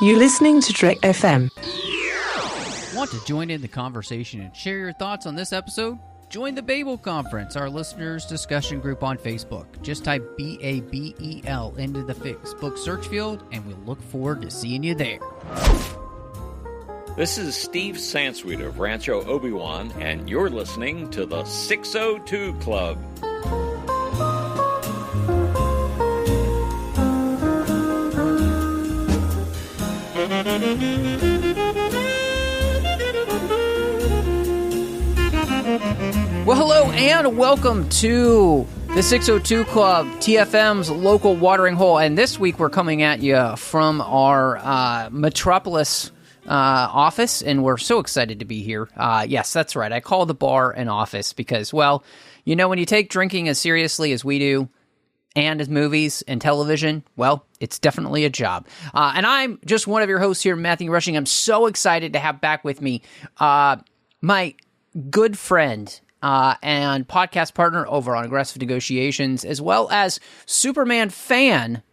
You're listening to Trek FM. Want to join in the conversation and share your thoughts on this episode? Join the Babel Conference, our listeners' discussion group on Facebook. Just type BABEL into the Facebook search field, and we'll look forward to seeing you there. This is Steve Sansweet of Rancho Obi-Wan, and you're listening to the 602 Club. Well, hello and welcome to the 602 Club, TFM's local watering hole. And this week we're coming at you from our Metropolis office, and we're so excited to be here. Yes, that's right. I call the bar an office because, well, you know, when you take drinking as seriously as we do, and as movies and television, well, it's definitely a job. And I'm just one of your hosts here, Matthew Rushing. I'm so excited to have back with me my good friend and podcast partner over on Aggressive Negotiations, as well as Superman fan,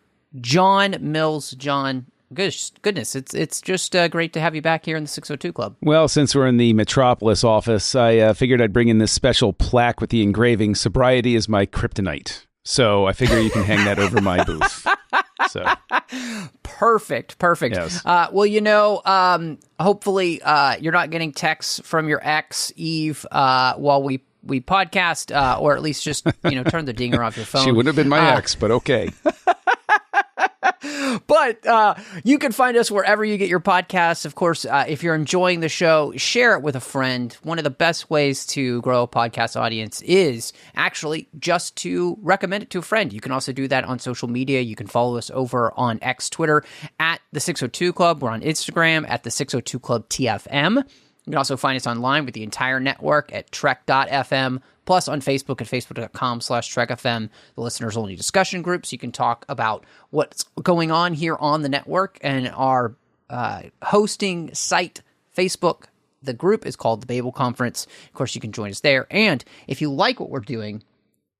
John Mills. John, goodness, it's just great to have you back here in the 602 Club. Well, since we're in the Metropolis office, I figured I'd bring in this special plaque with the engraving, "Sobriety is my kryptonite." So I figure you can hang that over my booth. So Perfect. Yes. Well, you know, hopefully you're not getting texts from your ex, Eve, while we podcast, or at least just, you know, turn the dinger off your phone. She wouldn't have been my ex, but okay. But you can find us wherever you get your podcasts. Of course, if you're enjoying the show, share it with a friend. One of the best ways to grow a podcast audience is actually just to recommend it to a friend. You can also do that on social media. You can follow us over on X, Twitter, at the 602 Club. We're on Instagram at the 602 Club TFM. You can also find us online with the entire network at trek.fm, plus on Facebook at facebook.com/trekfm, the listeners-only discussion groups. You can talk about what's going on here on the network and our hosting site, Facebook. The group is called the Babel Conference. Of course, you can join us there. And if you like what we're doing,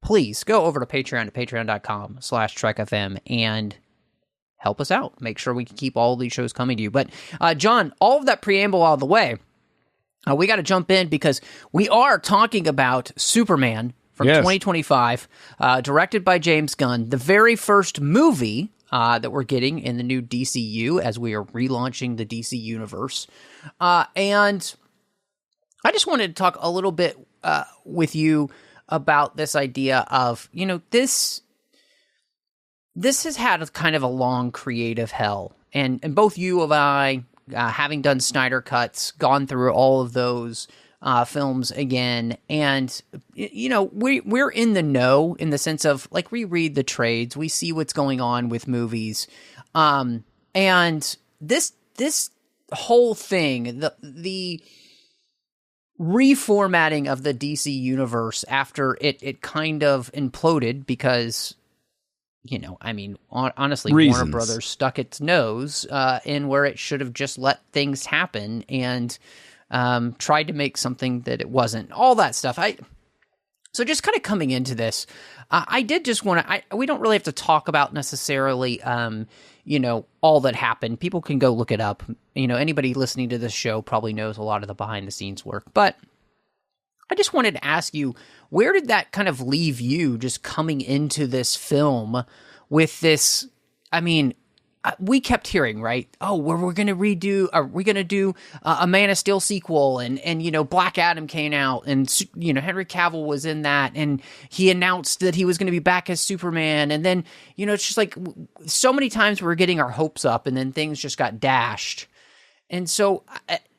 please go over to Patreon at patreon.com/trekfm and help us out. Make sure we can keep all of these shows coming to you. But, John, all of that preamble out of the way, we got to jump in because we are talking about Superman from 2025, directed by James Gunn, the very first movie that we're getting in the new DCU as we are relaunching the DC universe. And I just wanted to talk a little bit with you about this idea of, you know, this has had a kind of a long creative hell. And both you and I, having done Snyder Cuts, gone through all of those films again, and you know, we're in the know in the sense of, like, we read the trades, we see what's going on with movies, and this whole thing, the reformatting of the DC universe after it kind of imploded because, you know, I mean, honestly, Warner Brothers stuck its nose in where it should have just let things happen and tried to make something that it wasn't. All that stuff. So just kind of coming into this, I did just want to. We don't really have to talk about necessarily, you know, all that happened. People can go look it up. You know, anybody listening to this show probably knows a lot of the behind the scenes work, but I just wanted to ask you, where did that kind of leave you just coming into this film with this? I mean, we kept hearing, right? Oh, we're going to redo, are we going to do a Man of Steel sequel? And, you know, Black Adam came out and, you know, Henry Cavill was in that. And he announced that he was going to be back as Superman. And then, you know, it's just like so many times we're getting our hopes up and then things just got dashed. And so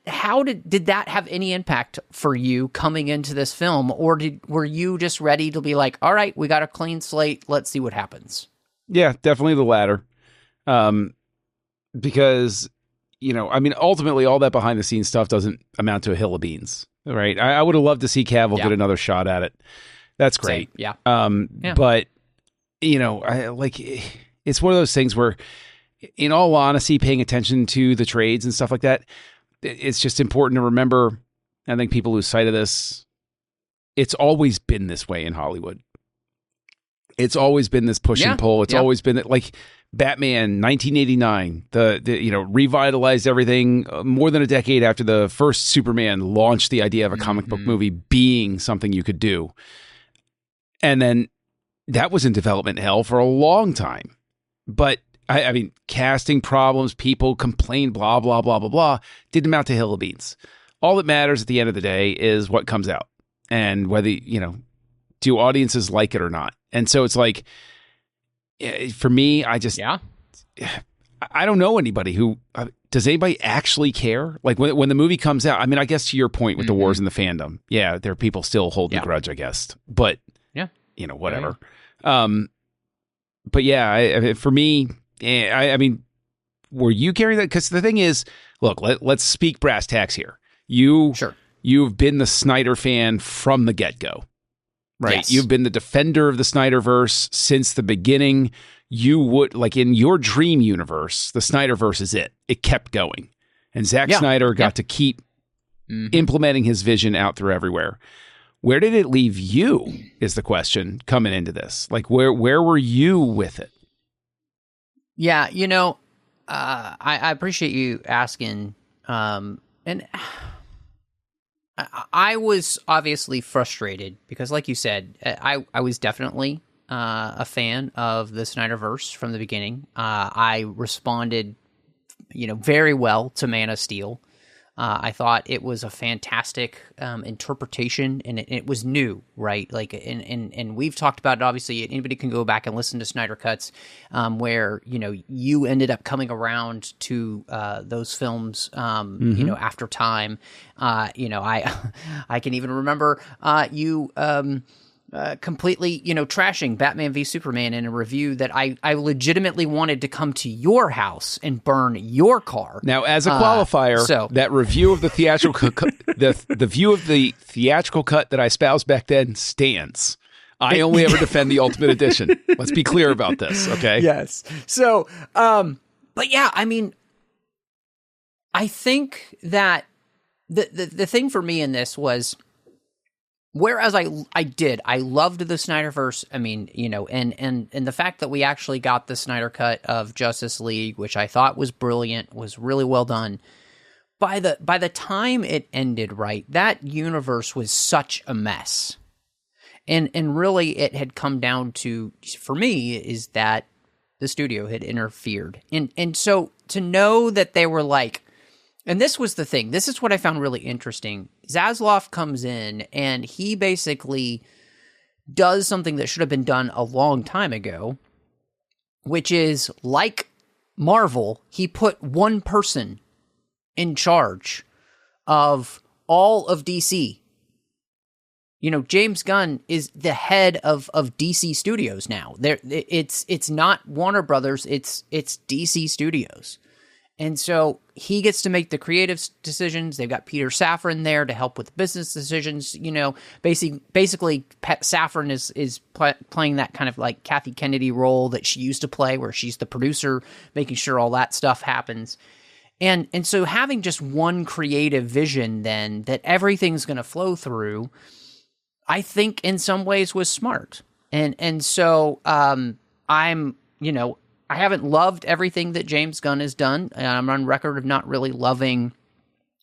how did that have any impact for you coming into this film? Or were you just ready to be like, all right, we got a clean slate, let's see what happens? Yeah, definitely the latter. Because, you know, I mean, ultimately all that behind the scenes stuff doesn't amount to a hill of beans, right? I would have loved to see Cavill get another shot at it. That's great. Same. Yeah. But, you know, it's one of those things where, in all honesty, paying attention to the trades and stuff like that, it's just important to remember. I think people lose sight of this. It's always been this way in Hollywood. It's always been this push and pull. It's Yeah. always been like Batman 1989, revitalized everything more than a decade after the first Superman launched the idea of a comic book movie being something you could do. And then that was in development hell for a long time. But I mean, casting problems, people complained, blah, blah, blah, blah, blah, didn't amount to hill of beans. All that matters at the end of the day is what comes out and whether, do audiences like it or not? And so it's like, for me, I don't know anybody who, does anybody actually care? Like when the movie comes out, I mean, I guess to your point with the wars in the fandom, yeah, there are people still holding a grudge, I guess, but whatever. But yeah, for me, I mean, were you carrying that? Because the thing is, look, let's speak brass tacks here. You've been the Snyder fan from the get-go, right? Yes. You've been the defender of the Snyderverse since the beginning. You would, like in your dream universe, the Snyderverse is it. It kept going. And Zack Snyder got to keep implementing his vision out through everywhere. Where did it leave you is the question coming into this. Like, where were you with it? Yeah, I appreciate you asking. And I was obviously frustrated because, like you said, I was definitely a fan of the Snyderverse from the beginning. I responded, very well to Man of Steel. I thought it was a fantastic interpretation, and it was new, right? Like, and we've talked about it. Obviously, anybody can go back and listen to Snyder Cuts, where you ended up coming around to those films, after time. I can even remember you. Completely, trashing Batman v Superman in a review that I legitimately wanted to come to your house and burn your car. Now, as a qualifier, that review of the theatrical the view of the theatrical cut that I espoused back then stands. I only ever defend the Ultimate Edition. Let's be clear about this, okay? Yes. So, but yeah, I mean, I think that the thing for me in this was, whereas I loved the Snyderverse. I mean, and the fact that we actually got the Snyder cut of Justice League, which I thought was brilliant, was really well done. By the time it ended, right, that universe was such a mess. And really it had come down to, for me, is that the studio had interfered. And so to know that they were like, and this was the thing. This is what I found really interesting. Zaslav comes in and he basically does something that should have been done a long time ago, which is, like Marvel, he put one person in charge of all of DC. James Gunn is the head of DC Studios now. It's not Warner Brothers, it's DC Studios. And so he gets to make the creative decisions. They've got Peter Safran there to help with business decisions. Basically, Safran is playing that kind of like Kathy Kennedy role that she used to play, where she's the producer, making sure all that stuff happens. And so having just one creative vision then that everything's going to flow through, I think in some ways was smart. And so I haven't loved everything that James Gunn has done. I'm on record of not really loving,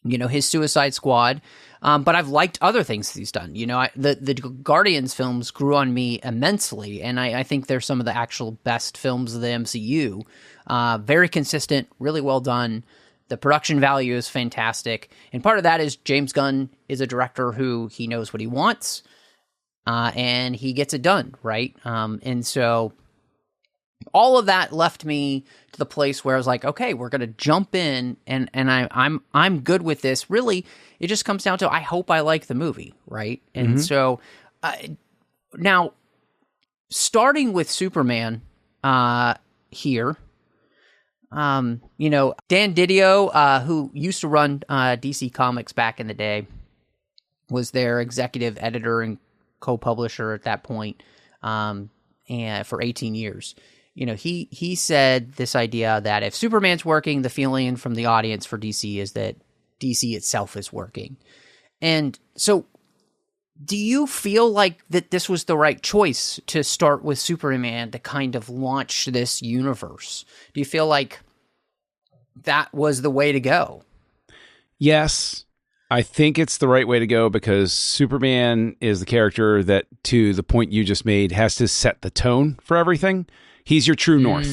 his Suicide Squad. But I've liked other things that he's done. The Guardians films grew on me immensely, and I think they're some of the actual best films of the MCU. Very consistent, really well done. The production value is fantastic. And part of that is James Gunn is a director who he knows what he wants, and he gets it done, right? And so all of that left me to the place where I was like, okay, we're going to jump in, and I'm good with this. Really, it just comes down to, I hope I like the movie, right? And so now, starting with Superman here, Dan Didio, who used to run DC Comics back in the day, was their executive editor and co-publisher at that point, and for 18 years. He said this idea that if Superman's working, the feeling from the audience for DC is that DC itself is working. And so Do you feel like that this was the right choice to start with Superman to kind of launch this universe? Do you feel like that was the way to go? Yes, I think it's the right way to go because Superman is the character that, to the point you just made, has to set the tone for everything. He's your true north.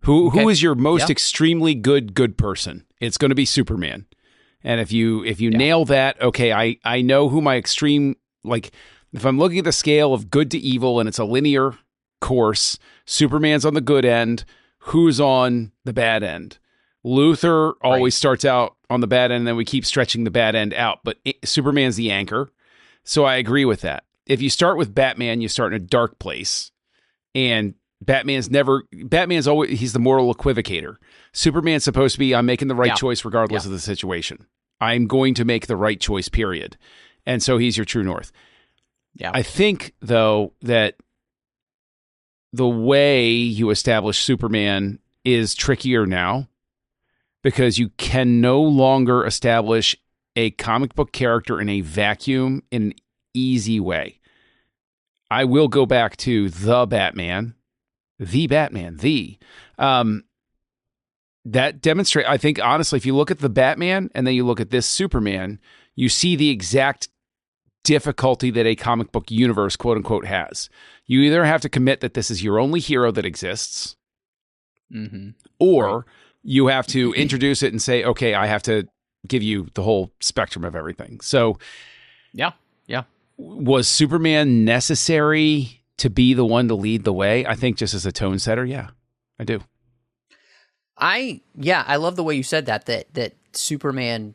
Who is your most extremely good person? It's going to be Superman. And if you nail that, okay, I know who my extreme, like, if I'm looking at the scale of good to evil and it's a linear course, Superman's on the good end, who's on the bad end? Luthor always starts out on the bad end, and then we keep stretching the bad end out, but Superman's the anchor. So I agree with that. If you start with Batman, you start in a dark place, and Batman's always, he's the moral equivocator. Superman's supposed to be, I'm making the right choice regardless of the situation. I'm going to make the right choice, period. And so he's your true north. Yeah. I think, though, that the way you establish Superman is trickier now because you can no longer establish a comic book character in a vacuum in an easy way. I will go back to the Batman. That demonstrate. I think, honestly, if you look at the Batman and then you look at this Superman, you see the exact difficulty that a comic book universe, quote unquote, has. You either have to commit that this is your only hero that exists, or you have to introduce it and say, okay, I have to give you the whole spectrum of everything. So, was Superman necessary to be the one to lead the way? I think just as a tone setter, yeah, I do. I love the way you said that Superman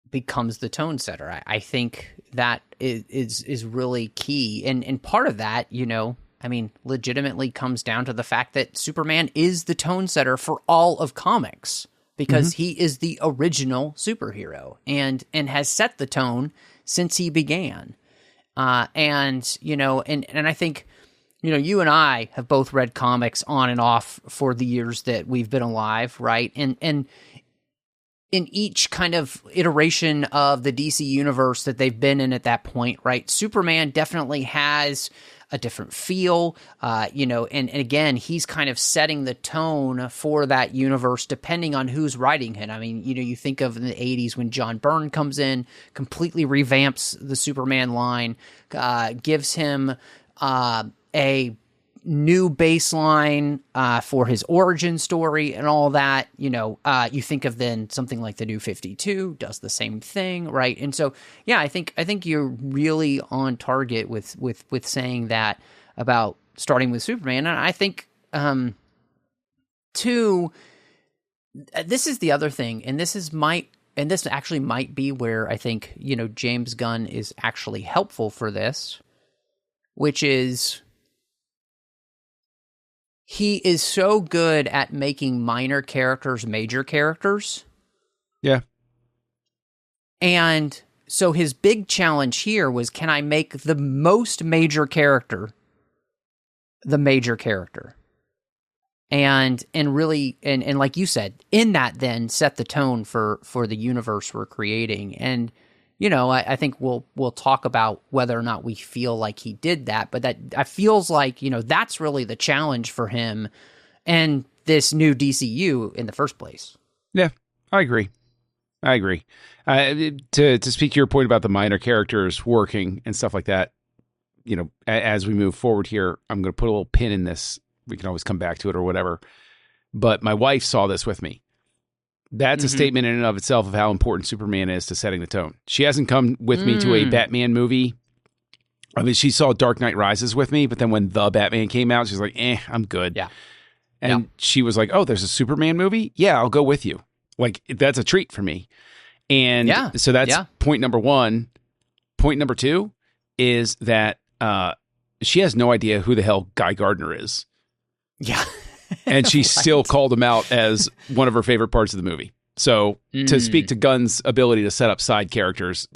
becomes the tone setter. I think that is really key. And part of that, legitimately comes down to the fact that Superman is the tone setter for all of comics because he is the original superhero and has set the tone since he began. And I think, you and I have both read comics on and off for the years that we've been alive, right? And in each kind of iteration of the DC universe that they've been in at that point, right? Superman definitely has a different feel, and again, he's kind of setting the tone for that universe depending on who's writing it. I mean, you think of in the 80s when John Byrne comes in, completely revamps the Superman line, gives him a new baseline for his origin story and all that. You think of then something like the New 52 does the same thing, right? And so, yeah, I think you're really on target with saying that about starting with Superman. And I think too, this is the other thing, and this actually might be where I think James Gunn is actually helpful for this, which is, he is so good at making minor characters major characters. Yeah. And so his big challenge here was, can I make the most major character the major character? And really, and like you said, in that then set the tone for the universe we're creating. And I think we'll talk about whether or not we feel like he did that, but that feels like, that's really the challenge for him and this new DCU in the first place. Yeah, I agree. To speak to your point about the minor characters working and stuff like that, as we move forward here, I'm going to put a little pin in this. We can always come back to it or whatever. But my wife saw this with me. That's a statement in and of itself of how important Superman is to setting the tone. She hasn't come with me to a Batman movie. I mean, she saw Dark Knight Rises with me, but then when The Batman came out, she's like, I'm good. Yeah. And she was like, oh, there's a Superman movie? Yeah, I'll go with you. Like, that's a treat for me. And so that's point number one. Point number two is that she has no idea who the hell Guy Gardner is. Yeah. And she still called him out as one of her favorite parts of the movie. So to speak to Gunn's ability to set up side characters,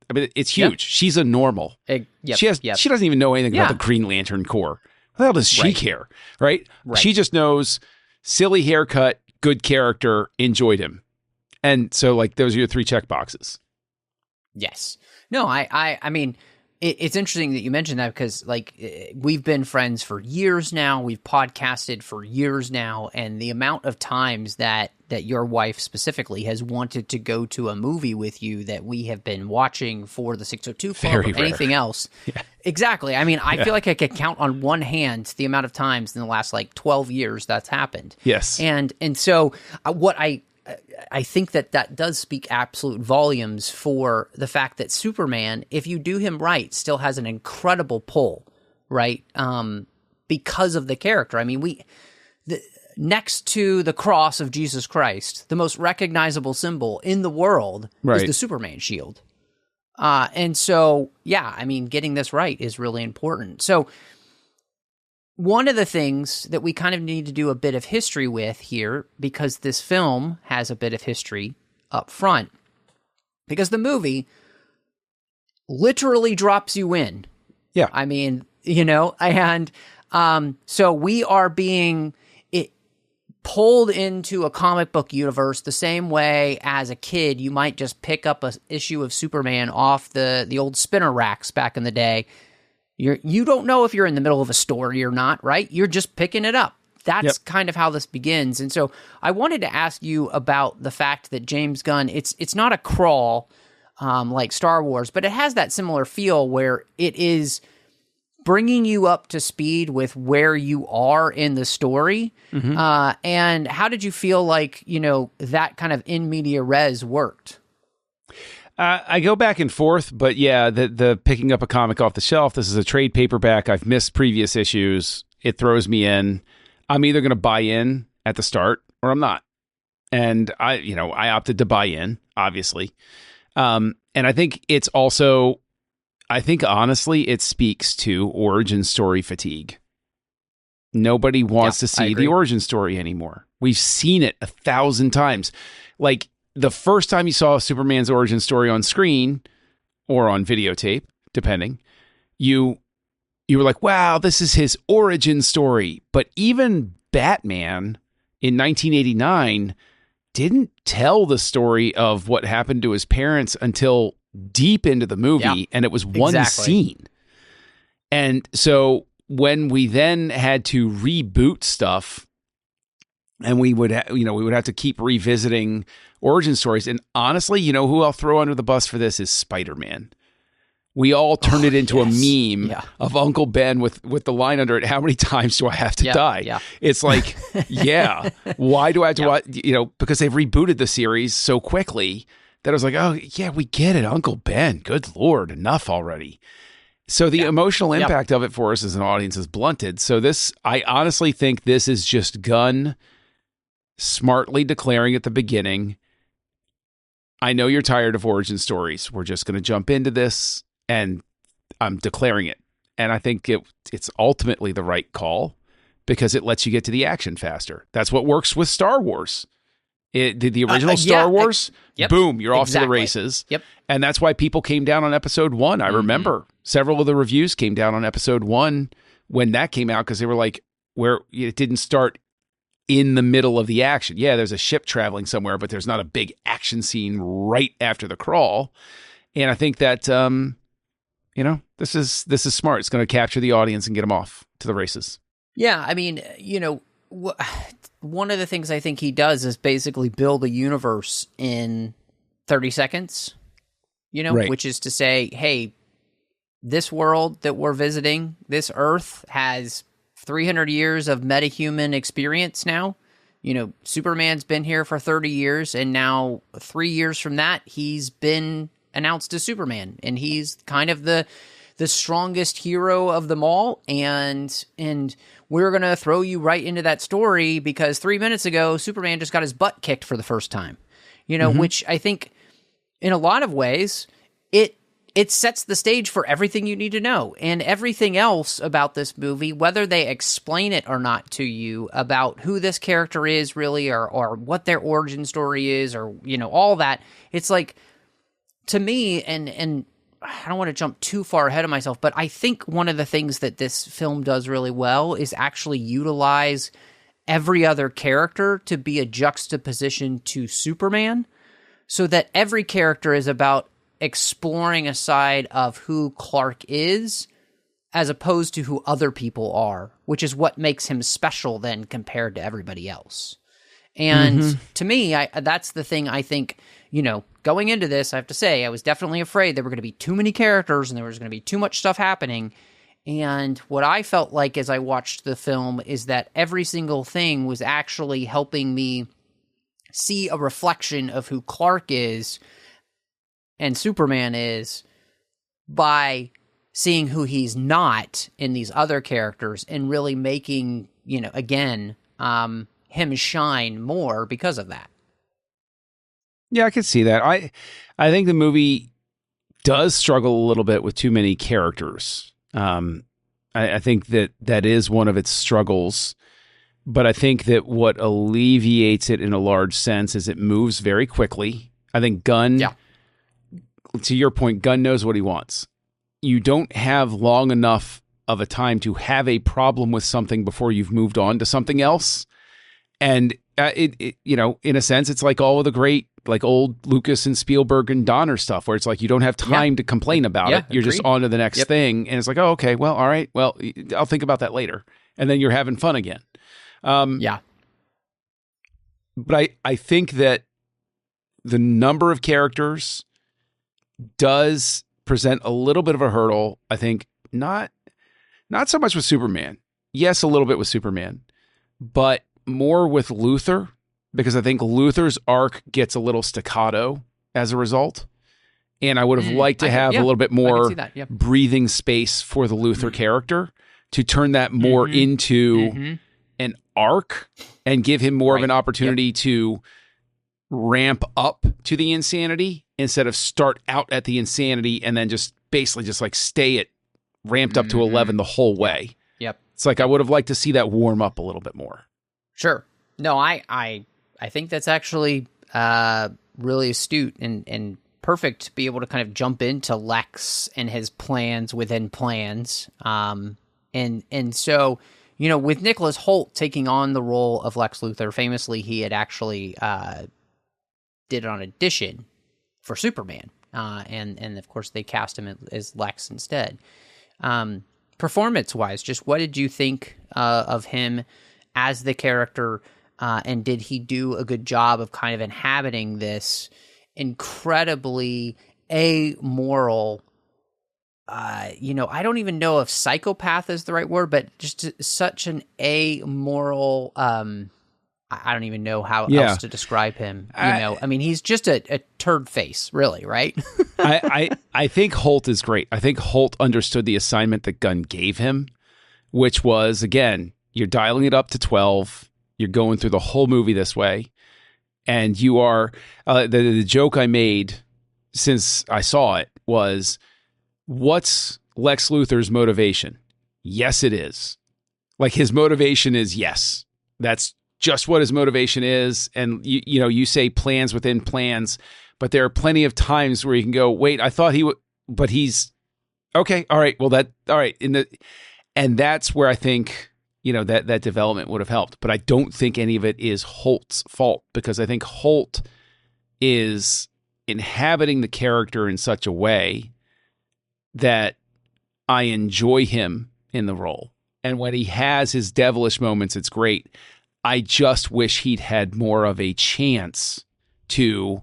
it's huge. Yep. She's a normal. She doesn't even know anything about the Green Lantern Corps. What the hell does she care? Right? She just knows silly haircut, good character, enjoyed him. And so, like, those are your three check boxes. Yes. No, I mean, it's interesting that you mentioned that because, like, we've been friends for years now. We've podcasted for years now. And the amount of times that your wife specifically has wanted to go to a movie with you that we have been watching for the 602 Club Very or rare. anything else. Yeah. Exactly. I mean, I feel like I could count on one hand the amount of times in the last, like, 12 years that's happened. Yes. And so what I think that does speak absolute volumes for the fact that Superman, if you do him right, still has an incredible pull, right? Because of the character. I mean, next to the cross of Jesus Christ, the most recognizable symbol in the world is the Superman shield. And so, yeah, I mean, getting this right is really important. So one of the things that we kind of need to do a bit of history with here, because this film has a bit of history up front, because the movie literally drops you in. Yeah. I mean, and so we are being pulled into a comic book universe the same way as a kid you might just pick up an issue of Superman off the old spinner racks back in the day. You don't know if you're in the middle of a story or not, right? You're just picking it up. That's kind of how this begins. And so I wanted to ask you about the fact that James Gunn, it's not a crawl like Star Wars, but it has that similar feel where it is bringing you up to speed with where you are in the story. Mm-hmm. And how did you feel like, that kind of in media res worked? I go back and forth, but yeah, the picking up a comic off the shelf, this is a trade paperback. I've missed previous issues. It throws me in. I'm either going to buy in at the start or I'm not. And I opted to buy in, obviously. And I think it's also, honestly, it speaks to origin story fatigue. Nobody wants to see the origin story anymore. We've seen it 1,000 times. Like, the first time you saw Superman's origin story on screen or on videotape, depending, you were like, wow, this is his origin story. But even Batman in 1989 didn't tell the story of what happened to his parents until deep into the movie, and it was one scene. And so when we then had to reboot stuff, and we would have to keep revisiting origin stories. And honestly, who I'll throw under the bus for this is Spider-Man. We all turned it into a meme of Uncle Ben with the line under it, how many times do I have to die? Yeah. It's like, why do I have to watch, because they've rebooted the series so quickly that I was like, oh, yeah, we get it, Uncle Ben. Good Lord, enough already. So the emotional impact of it for us as an audience is blunted. So I honestly think this is just Gunn smartly declaring at the beginning, I know you're tired of origin stories. We're just going to jump into this, and I'm declaring it. And I think it's ultimately the right call because it lets you get to the action faster. That's what works with Star Wars. The original Star Wars, boom, you're off to the races. Yep. And that's why people came down on episode 1. I remember several of the reviews came down on episode 1 when that came out because they were like, where it didn't start in the middle of the action. Yeah, there's a ship traveling somewhere, but there's not a big action scene right after the crawl. And I think that, this is smart. It's going to capture the audience and get them off to the races. Yeah, I mean, one of the things I think he does is basically build a universe in 30 seconds, which is to say, hey, this world that we're visiting, this Earth has 300 years of metahuman experience now. Superman's been here for 30 years, and now 3 years from that, he's been announced as Superman, and he's kind of the strongest hero of them all, and we're going to throw you right into that story because 3 minutes ago, Superman just got his butt kicked for the first time, which I think in a lot of ways, it sets the stage for everything you need to know. And everything else about this movie, whether they explain it or not to you about who this character is really or what their origin story is or, all that, it's like, to me, and I don't want to jump too far ahead of myself, but I think one of the things that this film does really well is actually utilize every other character to be a juxtaposition to Superman so that every character is about exploring a side of who Clark is as opposed to who other people are, which is what makes him special then compared to everybody else. And to me, that's the thing I think, going into this, I have to say, I was definitely afraid there were going to be too many characters and there was going to be too much stuff happening. And what I felt like as I watched the film is that every single thing was actually helping me see a reflection of who Clark is and Superman is by seeing who he's not in these other characters and really making, again, him shine more because of that. Yeah, I could see that. I think the movie does struggle a little bit with too many characters. I think that is one of its struggles, but I think that what alleviates it in a large sense is it moves very quickly. I think Gunn, to your point, Gunn knows what he wants. You don't have long enough of a time to have a problem with something before you've moved on to something else. And it in a sense, it's like all of the great, like old Lucas and Spielberg and Donner stuff, where it's like you don't have time to complain about it. You're just on to the next thing, and it's like, oh, okay, well, all right, well, I'll think about that later, and then you're having fun again. But I think that the number of characters does present a little bit of a hurdle. I think not so much with Superman. Yes, a little bit with Superman, but more with Luthor, because I think Luthor's arc gets a little staccato as a result. And I would have liked to have a little bit more breathing space for the Luthor character to turn that more into an arc and give him more of an opportunity to ramp up to the insanity instead of start out at the insanity and then just basically just like stay at ramped up to 11 the whole way. Yep. It's like I would have liked to see that warm up a little bit more. Sure. No, I think that's actually really astute and perfect to be able to kind of jump into Lex and his plans within plans. And so, with Nicolas Holt taking on the role of Lex Luthor, famously, he had actually did an audition for Superman. And of course, they cast him as Lex instead. Performance-wise, just what did you think of him as the character, and did he do a good job of kind of inhabiting this incredibly amoral, I don't even know if psychopath is the right word, but just such an amoral, I don't even know how else to describe him. I mean, he's just a turd face, really, right? I think Holt is great. I think Holt understood the assignment that Gunn gave him, which was, again, you're dialing it up to 12. You're going through the whole movie this way. And you are, the joke I made since I saw it was, what's Lex Luthor's motivation? Yes, it is. Like, his motivation is yes. That's just what his motivation is. And you say plans within plans, but there are plenty of times where you can go, wait, I thought he would, but he's okay. All right. Well, all right. And that's where I think, that development would have helped. But I don't think any of it is Holt's fault, because I think Holt is inhabiting the character in such a way that I enjoy him in the role. And when he has his devilish moments, it's great. I just wish he'd had more of a chance to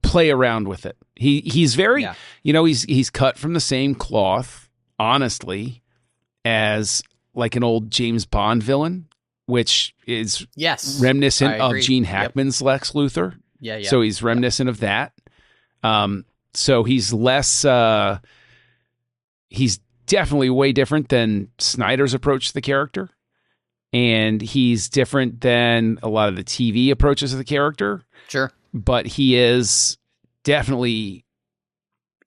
play around with it. He's very, he's cut from the same cloth, honestly, as like an old James Bond villain, which is reminiscent of Gene Hackman's Lex Luthor. Yeah. So he's reminiscent of that. So he's less, he's definitely way different than Snyder's approach to the character. And he's different than a lot of the TV approaches to the character. Sure. But he is definitely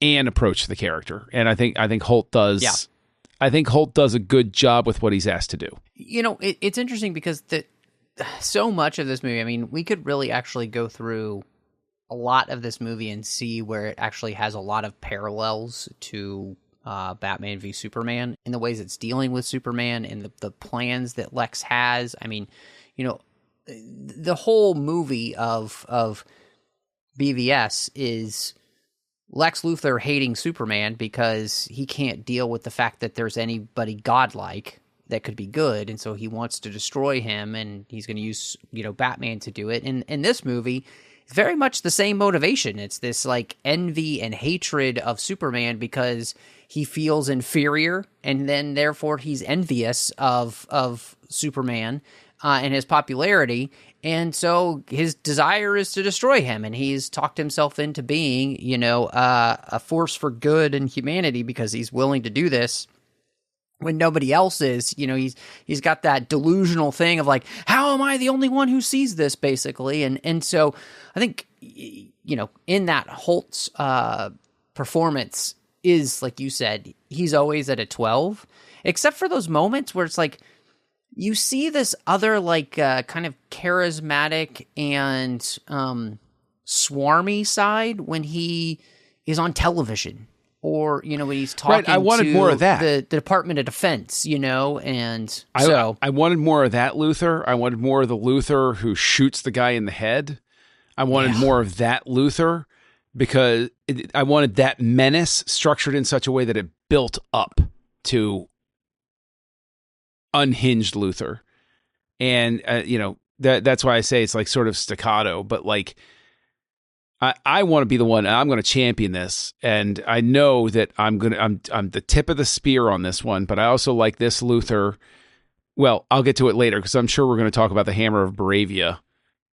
an approach to the character. And I think Holt does. Yeah. I think Holt does a good job with what he's asked to do. It's interesting because so much of this movie, I mean, we could really actually go through a lot of this movie and see where it actually has a lot of parallels to Batman v Superman in the ways it's dealing with Superman and the plans that Lex has. I mean, the whole movie of BVS is Lex Luthor hating Superman because he can't deal with the fact that there's anybody godlike that could be good, and so he wants to destroy him, and he's going to use, Batman to do it. And in this movie, it's very much the same motivation. It's this like envy and hatred of Superman because he feels inferior, and then therefore he's envious of Superman and his popularity. And so his desire is to destroy him, and he's talked himself into being, a force for good and humanity because he's willing to do this when nobody else is. He's got that delusional thing of like, how am I the only one who sees this, basically? And so I think, in that Holt's performance is, like you said, he's always at a 12, except for those moments where it's like, you see this other kind of charismatic and swarmy side when he is on television, or when he's talking. I wanted more of that. The Department of Defense, and I wanted more of that Luthor. I wanted more of the Luthor who shoots the guy in the head. I wanted more of that Luthor because I wanted that menace structured in such a way that it built up to unhinged Luthor. And that's why I say it's like sort of staccato, but like I want to be the one. I'm going to champion this, and I know that I'm the tip of the spear on this one, but I also like this Luthor. Well, I'll get to it later because I'm sure we're going to talk about the Hammer of Baravia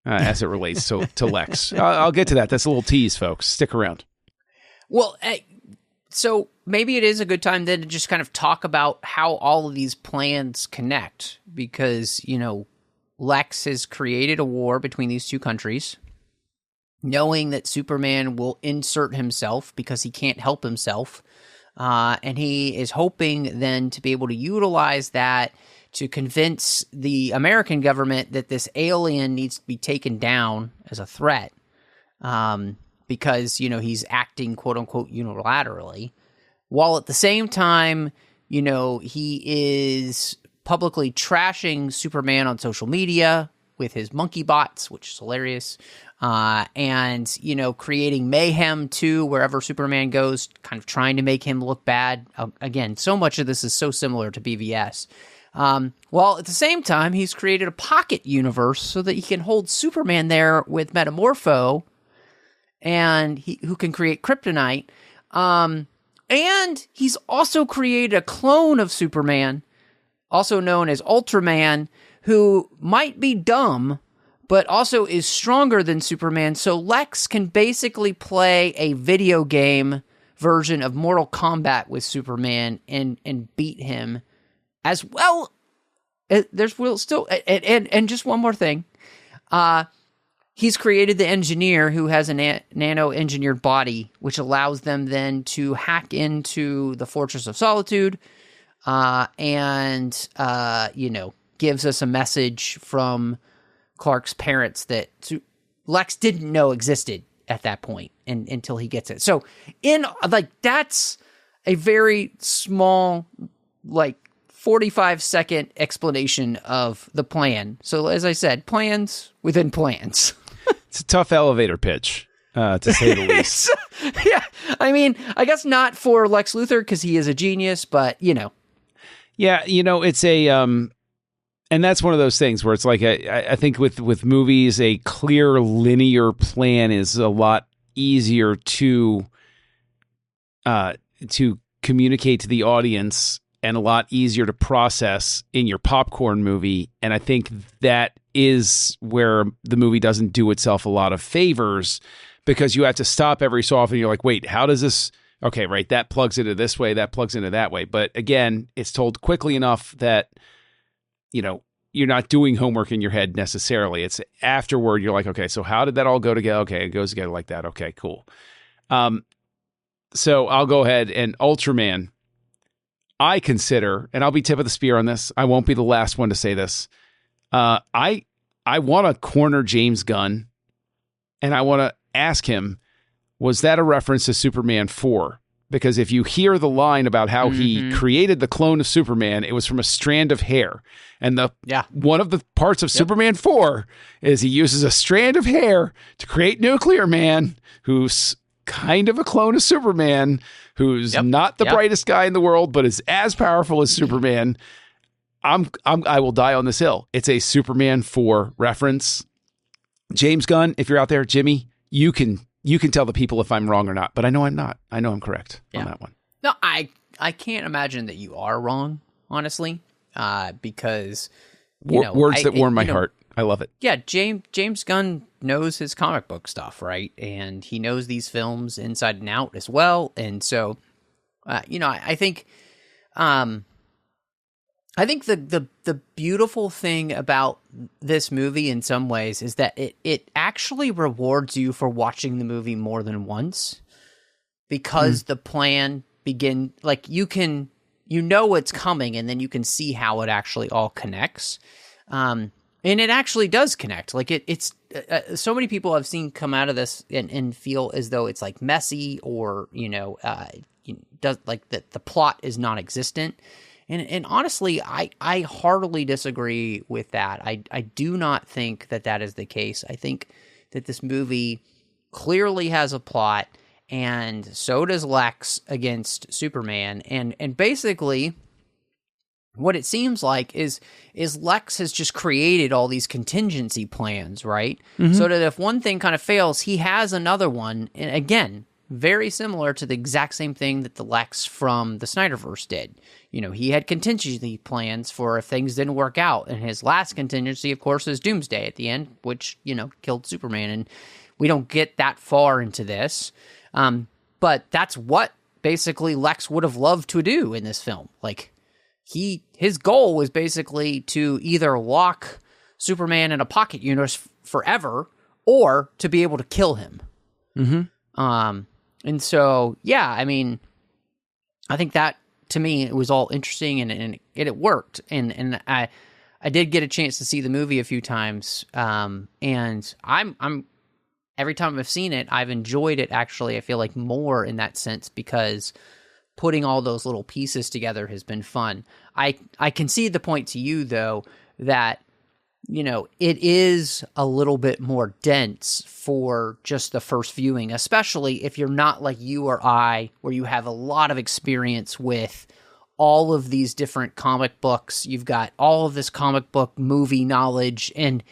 as it relates to Lex. I'll get to that. That's a little tease, folks. Stick around. Well, so maybe it is a good time then to just kind of talk about how all of these plans connect, because, Lex has created a war between these two countries, knowing that Superman will insert himself because he can't help himself. And he is hoping then to be able to utilize that to convince the American government that this alien needs to be taken down as a threat. Because, he's acting, quote unquote, unilaterally, while at the same time, he is publicly trashing Superman on social media with his monkey bots, which is hilarious, and, creating mayhem too, wherever Superman goes, kind of trying to make him look bad. Again, so much of this is so similar to BVS. While at the same time, he's created a pocket universe so that he can hold Superman there with Metamorpho, and who can create kryptonite. And he's also created a clone of Superman, also known as Ultraman, who might be dumb, but also is stronger than Superman. So Lex can basically play a video game version of Mortal Kombat with Superman and beat him as well. There's still, and just one more thing. He's created the engineer who has a nano-engineered body, which allows them then to hack into the Fortress of Solitude, and gives us a message from Clark's parents that Lex didn't know existed at that point, and until he gets it. So that's a very small, 45-second explanation of the plan. So as I said, plans within plans. It's a tough elevator pitch, to say the least. Yeah, I mean, I guess not for Lex Luthor because he is a genius, but Yeah, it's a, and that's one of those things where it's like, I think with movies, a clear linear plan is a lot easier to communicate to the audience and a lot easier to process in your popcorn movie. And I think that is where the movie doesn't do itself a lot of favors, because you have to stop every so often. You're like, wait, how does this? Okay, right. That plugs into this way. That plugs into that way. But again, it's told quickly enough that, you're not doing homework in your head necessarily. It's afterward. You're like, okay, so how did that all go together? Okay, it goes together like that. Okay, cool. So I'll go ahead and Ultraman, I consider, and I'll be tip of the spear on this, I won't be the last one to say this. I want to corner James Gunn, and I want to ask him, was that a reference to Superman 4? Because if you hear the line about how he created the clone of Superman, it was from a strand of hair. And one of the parts of Superman 4 is he uses a strand of hair to create Nuclear Man, who kind of a clone of Superman, who's not the brightest guy in the world, but is as powerful as Superman. I will die on this hill. It's a Superman 4 reference. James Gunn, if you're out there, Jimmy, you can tell the people if I'm wrong or not, but I know I'm not. I know I'm correct on that one. No, I can't imagine that you are wrong, honestly, because words that warm my heart. I love it. Yeah, James Gunn knows his comic book stuff, right? And he knows these films inside and out as well. And so, I think the beautiful thing about this movie in some ways is that it actually rewards you for watching the movie more than once, because the plan you know what's coming, and then you can see how it actually all connects. And it actually does connect. Like it's so many people I've seen come out of this and feel as though it's like messy or, does like the plot is non-existent. And honestly, I heartily disagree with that. I do not think that is the case. I think that this movie clearly has a plot, and so does Lex against Superman. And basically, what it seems like is Lex has just created all these contingency plans, right? Mm-hmm. So that if one thing kind of fails, he has another one. And again, very similar to the exact same thing that the Lex from the Snyderverse did. He had contingency plans for if things didn't work out. And his last contingency, of course, is Doomsday at the end, which, killed Superman. And we don't get that far into this. But that's what basically Lex would have loved to do in this film. Like, his goal was basically to either lock Superman in a pocket universe forever, or to be able to kill him. Mm-hmm. And so, yeah, I mean, I think that to me it was all interesting and it worked. And I did get a chance to see the movie a few times. And I'm every time I've seen it, I've enjoyed it. Actually, I feel like more in that sense, because putting all those little pieces together has been fun. I concede the point to you, though, that, it is a little bit more dense for just the first viewing, especially if you're not like you or I, where you have a lot of experience with all of these different comic books. You've got all of this comic book movie knowledge, and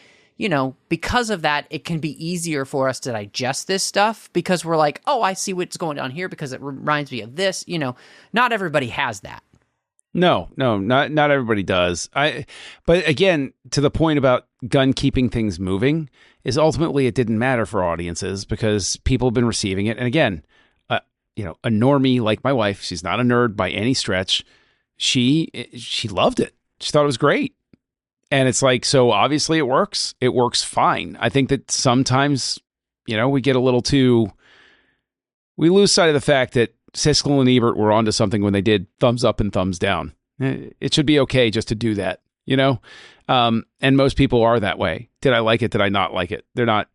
because of that, it can be easier for us to digest this stuff, because we're like, oh, I see what's going on here because it reminds me of this. Not everybody has that. No, not everybody does. But again, to the point about Gunn keeping things moving, is ultimately it didn't matter for audiences because people have been receiving it. And again, a normie like my wife, she's not a nerd by any stretch. She loved it. She thought it was great. And it's like, so obviously it works. It works fine. I think that sometimes, we get a little we lose sight of the fact that Siskel and Ebert were onto something when they did thumbs up and thumbs down. It should be okay just to do that, and most people are that way. Did I like it? Did I not like it? They're not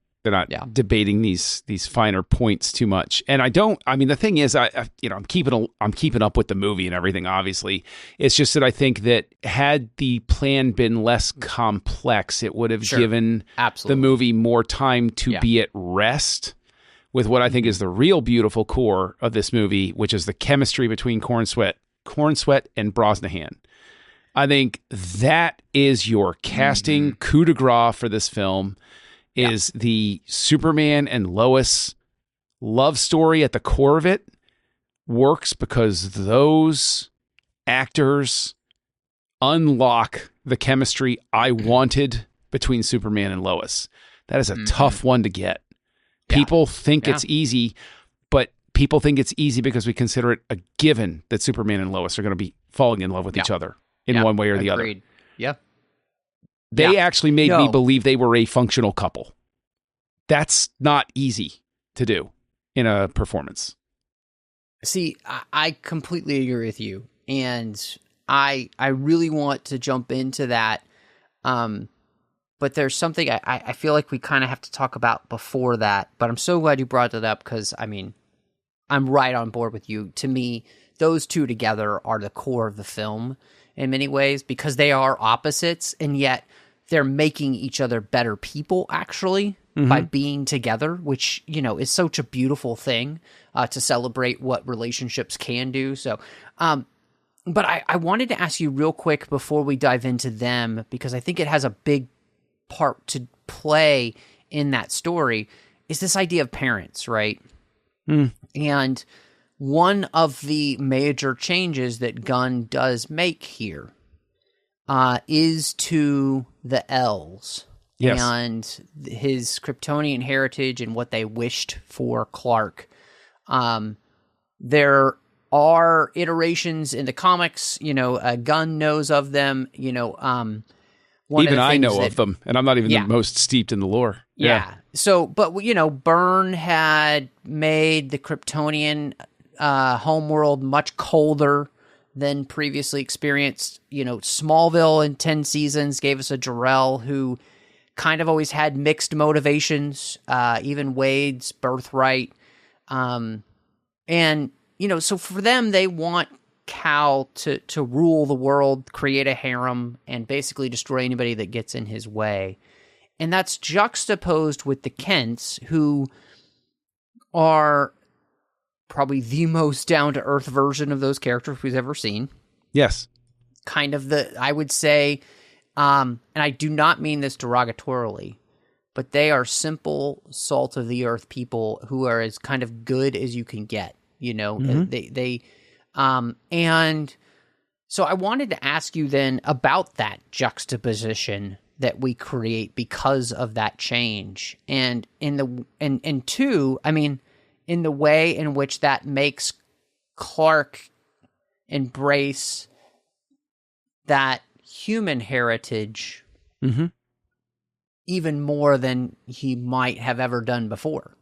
debating these finer points too much. And the thing is, I'm keeping up with the movie and everything, obviously. It's just that I think that had the plan been less complex, it would have given the movie more time to be at rest with what I think is the real beautiful core of this movie, which is the chemistry between Corenswet and Brosnahan. I think that is your casting coup de grace for this film. Is the Superman and Lois love story at the core of it works because those actors unlock the chemistry I wanted between Superman and Lois. That is a tough one to get. People think it's easy, but people think it's easy because we consider it a given that Superman and Lois are going to be falling in love with each other in one way or the other. Yeah. They actually made me believe they were a functional couple. That's not easy to do in a performance. See, I completely agree with you. And I really want to jump into that. But there's something I feel like we kind of have to talk about before that. But I'm so glad you brought that up because, I'm right on board with you. To me, those two together are the core of the film in many ways because they are opposites, and yet they're making each other better people, actually. by being together, which, you know, is such a beautiful thing to celebrate what relationships can do. So, but I wanted to ask you real quick before we dive into them, because I think it has a big part to play in that story, is this idea of parents, right? And one of the major changes that Gunn does make here is to the elves. Yes. And his Kryptonian heritage and what they wished for Clark. There are iterations in the comics, you know, Gunn knows of them, you know. Even I know of them, and I'm not even the most steeped in the lore. Yeah. So, but, you know, Byrne had made the Kryptonian homeworld much colder than previously experienced. You know, Smallville in 10 seasons gave us a Jor-El who kind of always had mixed motivations, even Wade's birthright. And, you know, so for them, they want Cal to rule the world, create a harem, and basically destroy anybody that gets in his way. And that's juxtaposed with the Kents, who are probably the most down-to-earth version of those characters we've ever seen. Yes. Kind of I would say, and I do not mean this derogatorily, but they are simple, salt-of-the-earth people who are as kind of good as you can get, you know? And so I wanted to ask you then about that juxtaposition that we create because of that change. And two, I mean, in the way in which that makes Clark embrace that human heritage even more than he might have ever done before.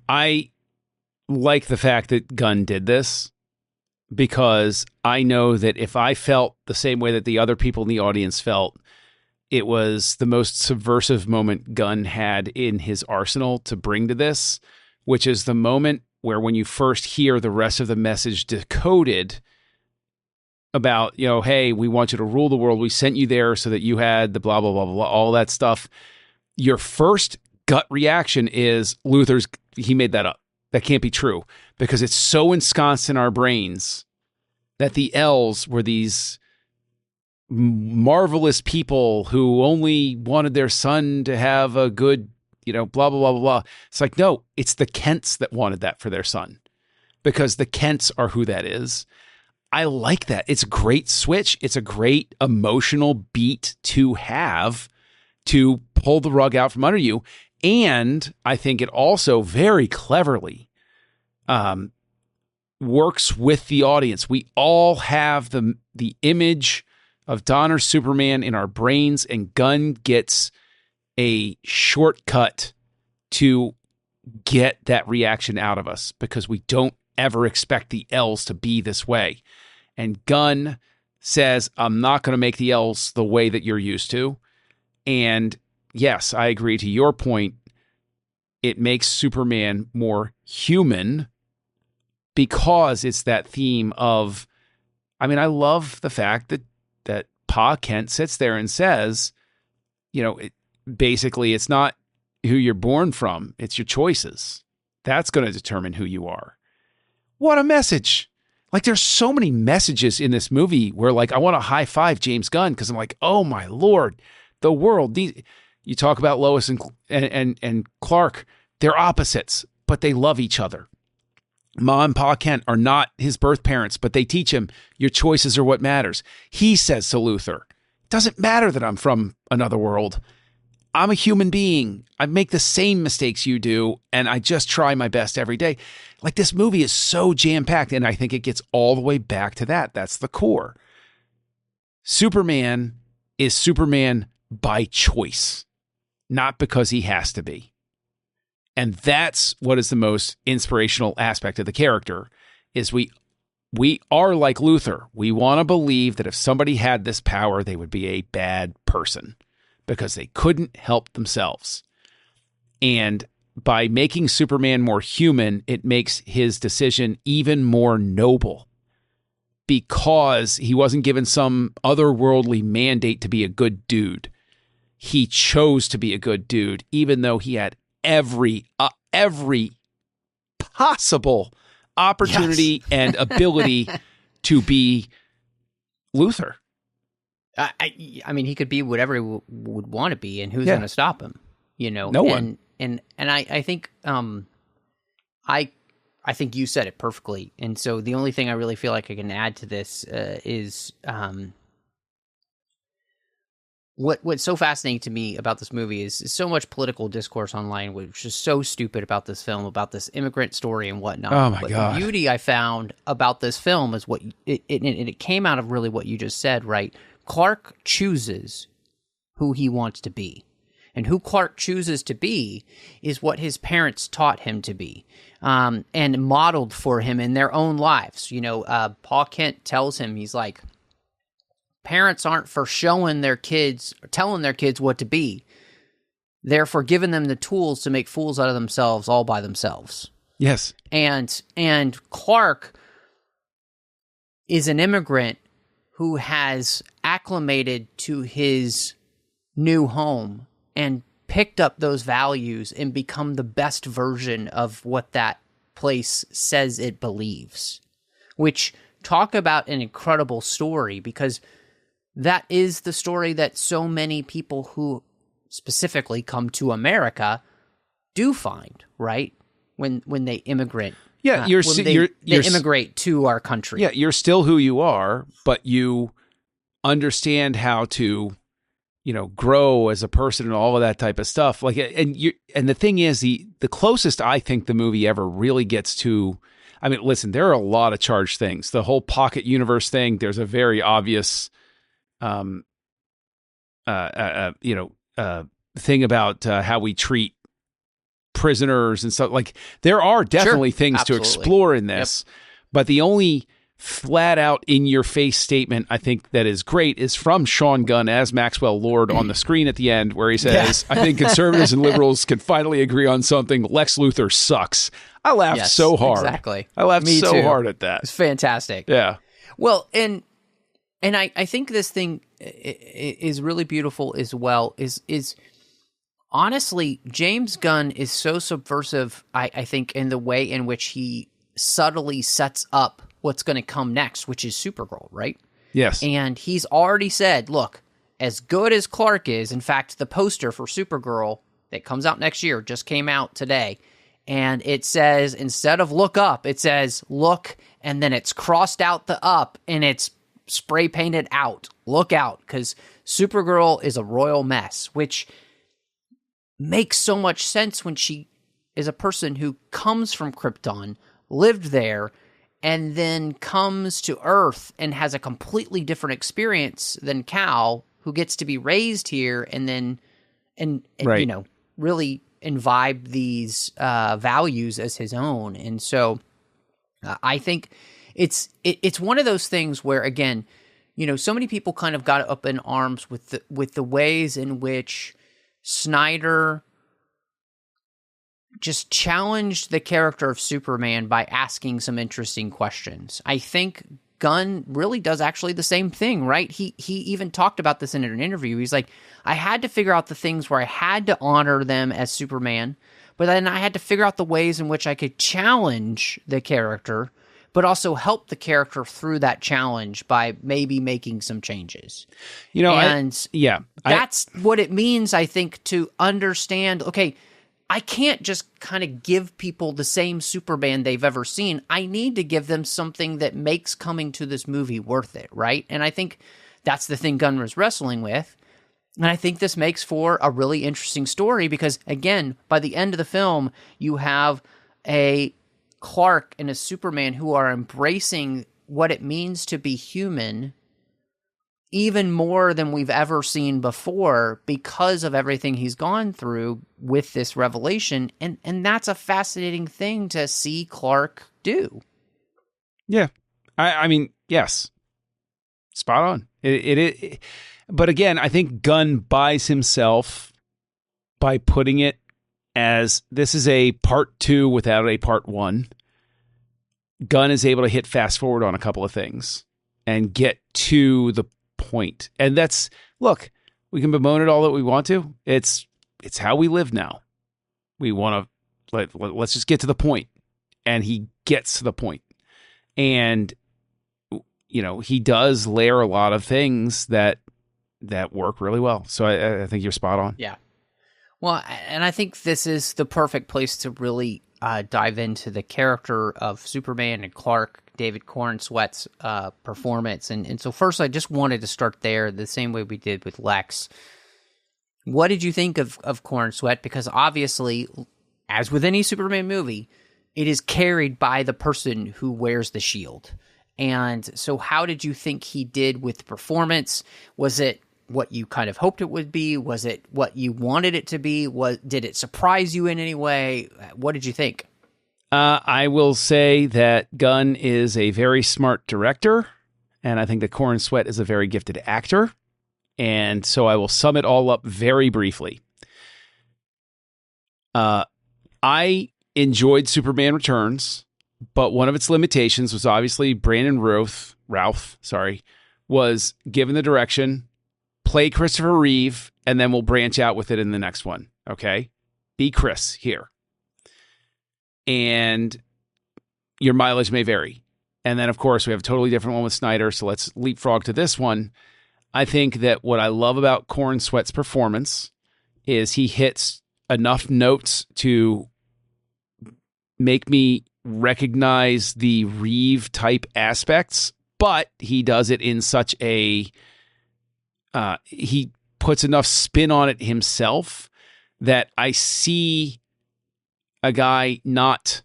I like the fact that Gunn did this, because I know that if I felt the same way that the other people in the audience felt, it was the most subversive moment Gunn had in his arsenal to bring to this, which is the moment where when you first hear the rest of the message decoded about, you know, hey, we want you to rule the world. We sent you there so that you had the blah, blah, blah, blah, all that stuff. Your first gut reaction is he made that up. That can't be true, because it's so ensconced in our brains that the elves were these marvelous people who only wanted their son to have a good, you know, blah, blah, blah, blah, blah. It's like, no, it's the Kents that wanted that for their son, because the Kents are who that is. I like that. It's a great switch. It's a great emotional beat to have to pull the rug out from under you. And I think it also very cleverly works with the audience. We all have the image of Donner Superman in our brains, and Gunn gets a shortcut to get that reaction out of us, because we don't ever expect the elves to be this way. And Gunn says, I'm not going to make the elves the way that you're used to. And yes, I agree to your point. It makes Superman more human, because it's that theme of, I mean, I love the fact that Pa Kent sits there and says, you know, basically it's not who you're born from, it's your choices. That's going to determine who you are. What a message. Like, there's so many messages in this movie where, like, I want to high five James Gunn, because I'm like, oh my Lord, the world. You talk about Lois and Clark, they're opposites, but they love each other. Ma and Pa Kent are not his birth parents, but they teach him your choices are what matters. He says to Luthor, it doesn't matter that I'm from another world. I'm a human being. I make the same mistakes you do, and I just try my best every day. Like, this movie is so jam-packed, and I think it gets all the way back to that. That's the core. Superman is Superman by choice, not because he has to be. And that's what is the most inspirational aspect of the character, is we are like Luthor. We want to believe that if somebody had this power, they would be a bad person because they couldn't help themselves. And by making Superman more human, it makes his decision even more noble, because he wasn't given some otherworldly mandate to be a good dude. he chose to be a good dude, even though he had every possible opportunity and ability to be Luthor. I mean, he could be whatever he would want to be, and who's going to stop him? No one. And I think I think you said it perfectly. And so the only thing I really feel like I can add to this is what's so fascinating to me about this movie is so much political discourse online, which is so stupid about this film, about this immigrant story and whatnot. Oh my God. The beauty I found about this film is what it came out of really what you just said, right? Clark chooses who he wants to be. And who Clark chooses to be is what his parents taught him to be, and modeled for him in their own lives. Paul Kent tells him, he's like, parents aren't for showing their kids, or telling their kids what to be. They're for giving them the tools to make fools out of themselves all by themselves. Yes. And Clark is an immigrant who has acclimated to his new home and picked up those values and become the best version of what that place says it believes. Which, talk about an incredible story, because that is the story that so many people who specifically come to America do find, right? When they immigrate. Yeah, they immigrate to our country. Yeah, you're still who you are, but you understand how to grow as a person and all of that type of stuff. And the thing is, the closest I think the movie ever really gets to, I mean, listen, there are a lot of charged things. The whole pocket universe thing, there's a very obvious, thing about how we treat prisoners and stuff. Like, there are definitely things to explore in this, but the only flat out in your face statement I think that is great is from Sean Gunn as Maxwell Lord on the screen at the end, where he says, I think conservatives and liberals can finally agree on something. Lex Luthor sucks. I laughed so hard. Exactly. I laughed hard at that. It's fantastic. Yeah. Well, and I think this thing is really beautiful as well, is honestly, James Gunn is so subversive, I think, in the way in which he subtly sets up what's going to come next, which is Supergirl, right? Yes. And he's already said, look, as good as Clark is, in fact, the poster for Supergirl that comes out next year just came out today, and it says, instead of look up, it says look, and then it's crossed out the up, and it's spray painted out. Look out, because Supergirl is a royal mess, which makes so much sense when she is a person who comes from Krypton, lived there, and then comes to Earth and has a completely different experience than Cal, who gets to be raised here and then, really imbibe these values as his own. And so I think it's one of those things where, again, so many people kind of got up in arms with the ways in which Snyder just challenged the character of Superman by asking some interesting questions. I think Gunn really does actually the same thing, right? He even talked about this in an interview. He's like, I had to figure out the things where I had to honor them as Superman, but then I had to figure out the ways in which I could challenge the character, but also help the character through that challenge by maybe making some changes. That's what it means, I think, to understand, okay, I can't just kind of give people the same Superman they've ever seen. I need to give them something that makes coming to this movie worth it, right? And I think that's the thing Gunn was wrestling with. And I think this makes for a really interesting story because, again, by the end of the film, you have a Clark and a Superman who are embracing what it means to be human even more than we've ever seen before because of everything he's gone through with this revelation. And that's a fascinating thing to see Clark do. Yeah. I mean, yes. Spot on. It but again, I think Gunn buys himself by putting it as this is a part 2 without a part 1. Gunn is able to hit fast forward on a couple of things and get to the point. And that's, look, We can bemoan it all that we want to. It's how we live now. We want to let's just get to the point, and he gets to the point, and he does layer a lot of things that work really well. So I think you're spot on. Yeah. Well, and I think this is the perfect place to really dive into the character of Superman and Clark, David Corenswet's performance. And so first, I just wanted to start there the same way we did with Lex. What did you think of Corenswet? Because obviously, as with any Superman movie, it is carried by the person who wears the shield. And so how did you think he did with the performance? Was it what you kind of hoped it would be? Was it what you wanted it to be? Did it surprise you in any way? What did you think? I will say that Gunn is a very smart director, and I think that Corenswet is a very gifted actor. And so I will sum it all up very briefly. I enjoyed Superman Returns, but one of its limitations was obviously Brandon Routh, was given the direction, play Christopher Reeve, and then we'll branch out with it in the next one. Okay? Be Chris here. And your mileage may vary. And then, of course, we have a totally different one with Snyder, so let's leapfrog to this one. I think that what I love about Corenswet's performance is he hits enough notes to make me recognize the Reeve-type aspects, but he does it in such a... he puts enough spin on it himself that I see a guy not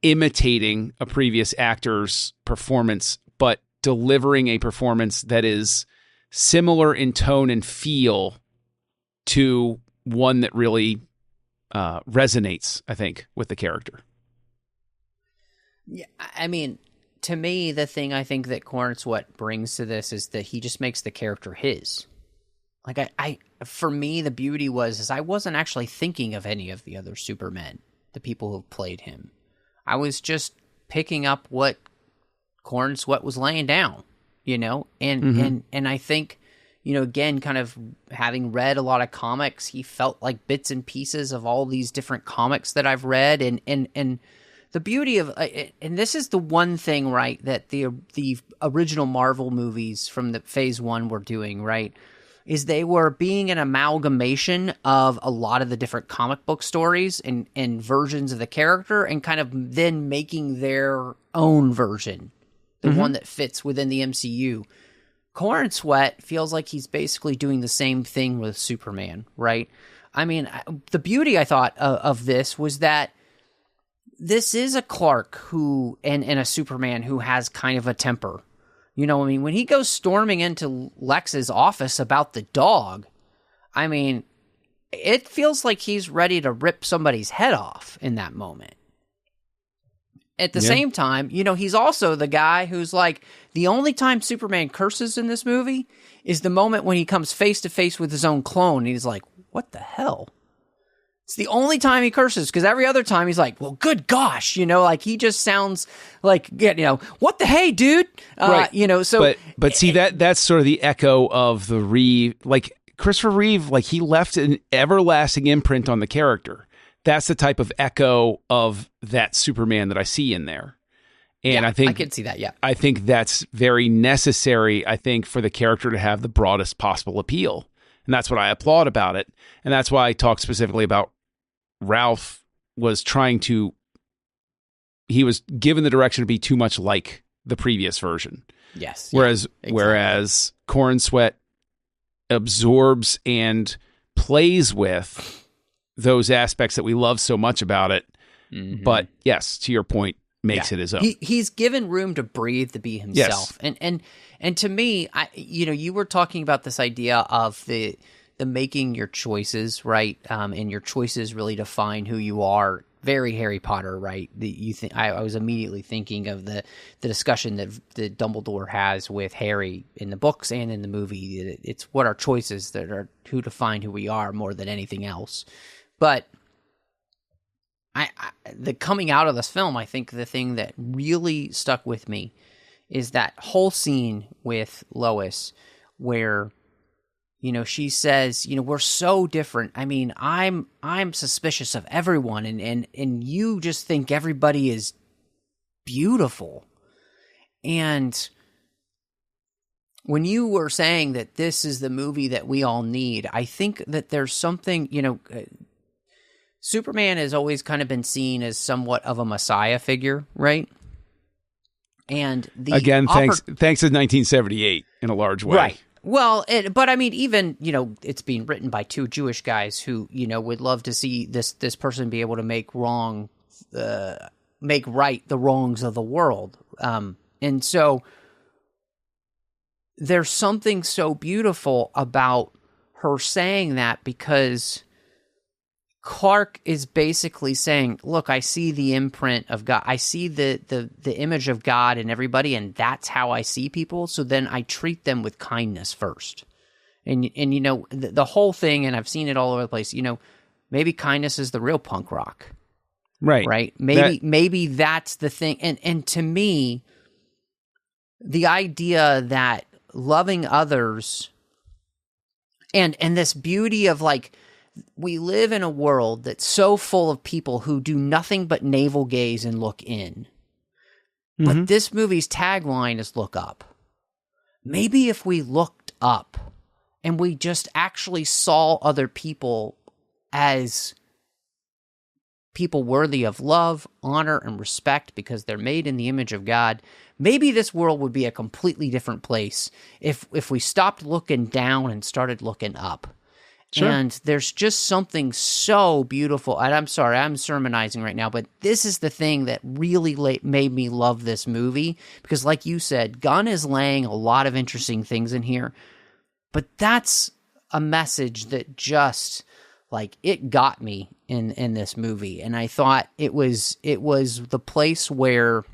imitating a previous actor's performance, but delivering a performance that is similar in tone and feel to one that really resonates, I think, with the character. Yeah, I mean, to me, the thing I think that Corenswet brings to this is that he just makes the character his. Like, for me, the beauty is I wasn't actually thinking of any of the other Supermen, the people who played him. I was just picking up what Corenswet was laying down, and I think, again, kind of having read a lot of comics, he felt like bits and pieces of all these different comics that I've read, and the beauty of, and this is the one thing, right, that the original Marvel movies from the Phase 1 were doing, right, is they were being an amalgamation of a lot of the different comic book stories and versions of the character, and kind of then making their own version, the one that fits within the MCU. Corenswet feels like he's basically doing the same thing with Superman, right? I mean, the beauty, I thought, of this was that this is a Clark who, and a Superman who has kind of a temper. When he goes storming into Lex's office about the dog, I mean, it feels like he's ready to rip somebody's head off in that moment. At the same time, he's also the guy who's like, the only time Superman curses in this movie is the moment when he comes face to face with his own clone. And he's like, what the hell? It's the only time he curses, because every other time he's like, well, good gosh, like he just sounds like, what the hey, dude? Right. So. But see, that's sort of the echo of the Reeve, like Christopher Reeve, like he left an everlasting imprint on the character. That's the type of echo of that Superman that I see in there. And I think I can see that. Yeah. I think that's very necessary, I think, for the character to have the broadest possible appeal. And that's what I applaud about it. And that's why I talk specifically about Ralph was he was given the direction to be too much like the previous version. Yes. Whereas Corenswet absorbs and plays with those aspects that we love so much about it. Mm-hmm. But yes, to your point, makes it his own. He's given room to breathe, to be himself. Yes. And to me, you were talking about this idea of the making your choices, right? And your choices really define who you are. Very Harry Potter, right? I was immediately thinking of the discussion that Dumbledore has with Harry in the books and in the movie. It's what our choices that are who define who we are more than anything else. But the coming out of this film, I think the thing that really stuck with me is that whole scene with Lois where she says, we're so different. I mean, I'm suspicious of everyone, and you just think everybody is beautiful. And when you were saying that this is the movie that we all need, I think that there's something, Superman has always kind of been seen as somewhat of a messiah figure, right? And thanks to 1978 in a large way. Right. Well, but I mean, even, it's being written by two Jewish guys who, would love to see this person be able to make right the wrongs of the world. And so there's something so beautiful about her saying that, because Clark is basically saying, look, I see the imprint of God. I see the image of God in everybody, and that's how I see people. So then I treat them with kindness first. And the whole thing, and I've seen it all over the place, maybe kindness is the real punk rock. Right. Maybe that's the thing. And to me, the idea that loving others and this beauty of, like, we live in a world that's so full of people who do nothing but navel gaze and look in. But this movie's tagline is look up. Maybe if we looked up and we just actually saw other people as people worthy of love, honor, and respect because they're made in the image of God, maybe this world would be a completely different place if we stopped looking down and started looking up. Sure. And there's just something so beautiful. And I'm sorry, I'm sermonizing right now, but this is the thing that really made me love this movie. Because like you said, Gunn is laying a lot of interesting things in here. But that's a message that just, like, it got me in this movie. And I thought it was the place where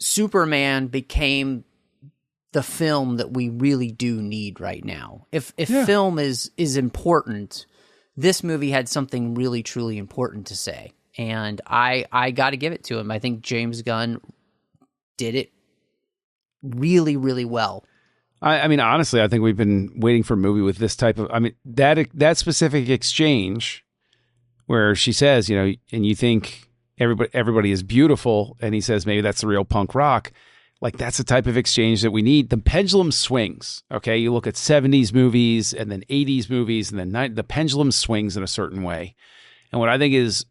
Superman became the film that we really do need right now. If film is important, this movie had something really, truly important to say. And I got to give it to him. I think James Gunn did it really, really well. I mean, honestly, I think we've been waiting for a movie with this type of, that specific exchange where she says, and you think everybody is beautiful, and he says, maybe that's the real punk rock. Like, that's the type of exchange that we need. The pendulum swings, okay? You look at 70s movies and then 80s movies, and then the pendulum swings in a certain way. And what I think is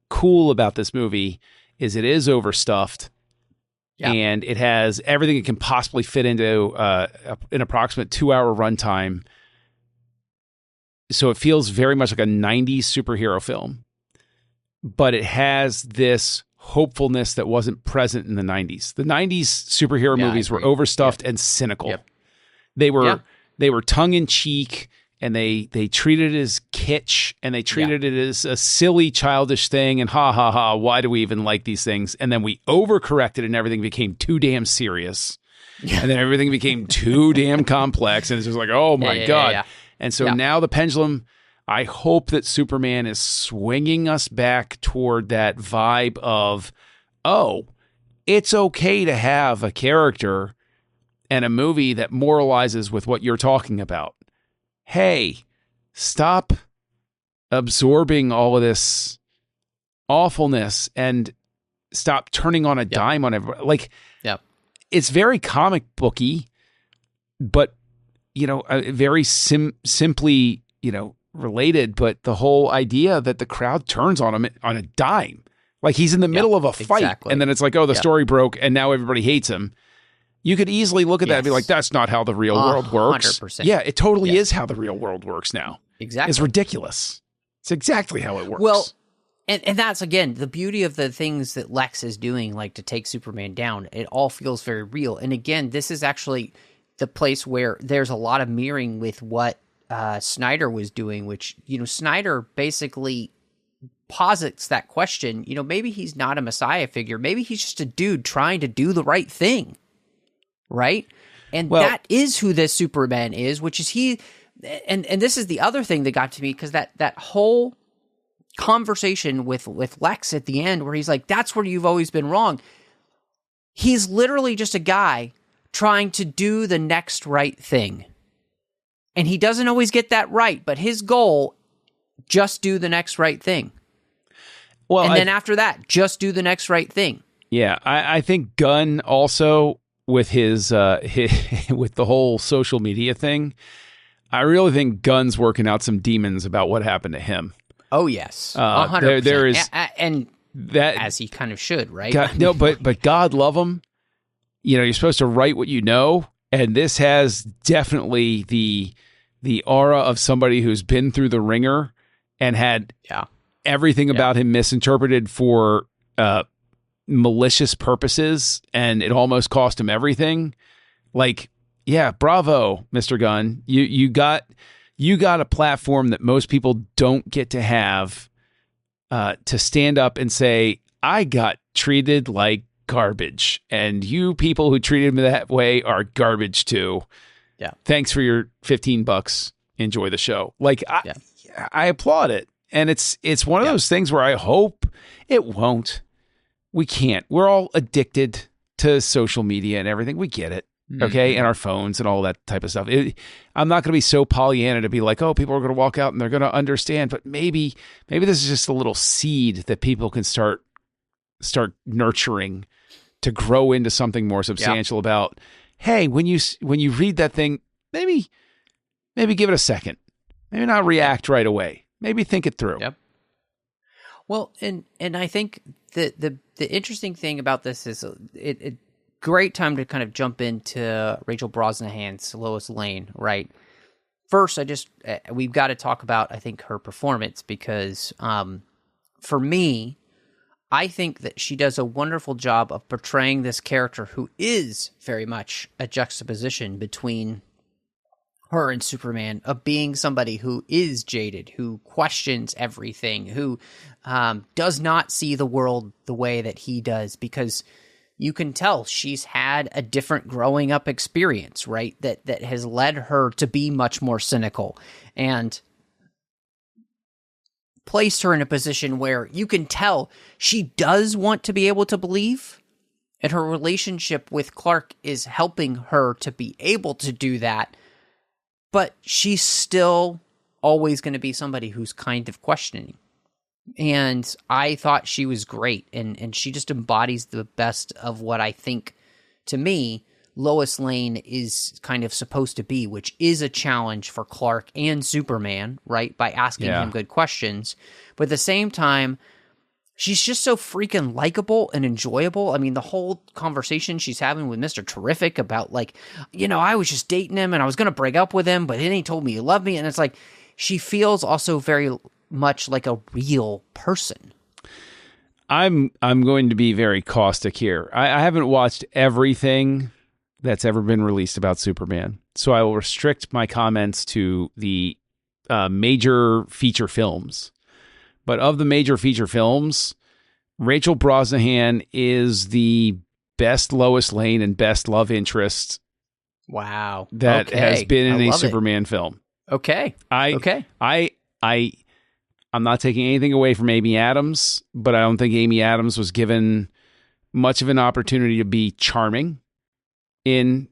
cool about this movie is it is overstuffed, and it has everything it can possibly fit into an approximate 2-hour runtime. So it feels very much like a 90s superhero film, but it has this hopefulness that wasn't present in the 90s. The 90s superhero movies were overstuffed and cynical. Yep. They were tongue in cheek, and they treated it as kitsch, and they treated it as a silly, childish thing, and ha ha ha, why do we even like these things? And then we overcorrected, and everything became too damn serious. And then everything became too damn complex, and it's just like, oh my God. And so now the pendulum, I hope that Superman is swinging us back toward that vibe of, oh, it's okay to have a character and a movie that moralizes with what you're talking about. Hey, stop absorbing all of this awfulness and stop turning on a dime on everybody. Like, it's very comic booky, but, very simply, related, but the whole idea that the crowd turns on him on a dime, like he's in the middle of a fight, and then it's like, oh, the story broke, and now everybody hates him. You could easily look at that and be like, that's not how the real world works. 100%. Yeah, it totally is how the real world works now. Exactly. It's ridiculous. It's exactly how it works. Well, and that's, again, the beauty of the things that Lex is doing, like to take Superman down. It all feels very real. And again, this is actually the place where there's a lot of mirroring with what Snyder was doing, which, Snyder basically posits that question, maybe he's not a messiah figure. Maybe he's just a dude trying to do the right thing. Right? And that is who this Superman is, which is he. And this is the other thing that got to me, because that whole conversation with Lex at the end, where he's like, that's where you've always been wrong. He's literally just a guy trying to do the next right thing. And he doesn't always get that right, but his goal, just do the next right thing. Well, and then after that, just do the next right thing. Yeah, I think Gunn also with his with the whole social media thing, I really think Gunn's working out some demons about what happened to him. Oh yes, 100%. There is, and that as he kind of should, right? God, no, but God love him. You know, you're supposed to write what you know, and this has definitely the aura of somebody who's been through the ringer and had everything about him misinterpreted for malicious purposes, and it almost cost him everything. Like, yeah, bravo, Mr. Gunn. You got a platform that most people don't get to have, to stand up and say, I got treated like garbage, and you people who treated me that way are garbage too. Yeah. Thanks for your $15. Enjoy the show. Like, I applaud it. And it's one of those things where I hope it won't. We can't. We're all addicted to social media and everything. We get it. Okay. And our phones and all that type of stuff. I'm not going to be so Pollyanna to be like, oh, people are going to walk out and they're going to understand. But maybe this is just a little seed that people can start nurturing to grow into something more substantial about, hey, when you read that thing, maybe give it a second. Maybe not react right away. Maybe think it through. Yep. Well, and I think the interesting thing about this is it great time to kind of jump into Rachel Brosnahan's Lois Lane, right? First, we've got to talk about, I think, her performance, because for me, I think that she does a wonderful job of portraying this character who is very much a juxtaposition between her and Superman, of being somebody who is jaded, who questions everything, who does not see the world the way that he does, because you can tell she's had a different growing up experience, right? That has led her to be much more cynical and placed her in a position where you can tell she does want to be able to believe, and her relationship with Clark is helping her to be able to do that. But she's still always going to be somebody who's kind of questioning. And I thought she was great. And she just embodies the best of what I think, to me, Lois Lane is kind of supposed to be, which is a challenge for Clark and Superman, right? By asking him good questions. But at the same time, she's just so freaking likable and enjoyable. I mean, the whole conversation she's having with Mr. Terrific about, like, I was just dating him and I was going to break up with him, but then he told me he loved me. And it's like, she feels also very much like a real person. I'm going to be very caustic here. I haven't watched everything that's ever been released about Superman, so I will restrict my comments to the major feature films. But of the major feature films, Rachel Brosnahan is the best Lois Lane and best love interest. Wow, that has been in a Superman film. Okay, I'm not taking anything away from Amy Adams, but I don't think Amy Adams was given much of an opportunity to be charming in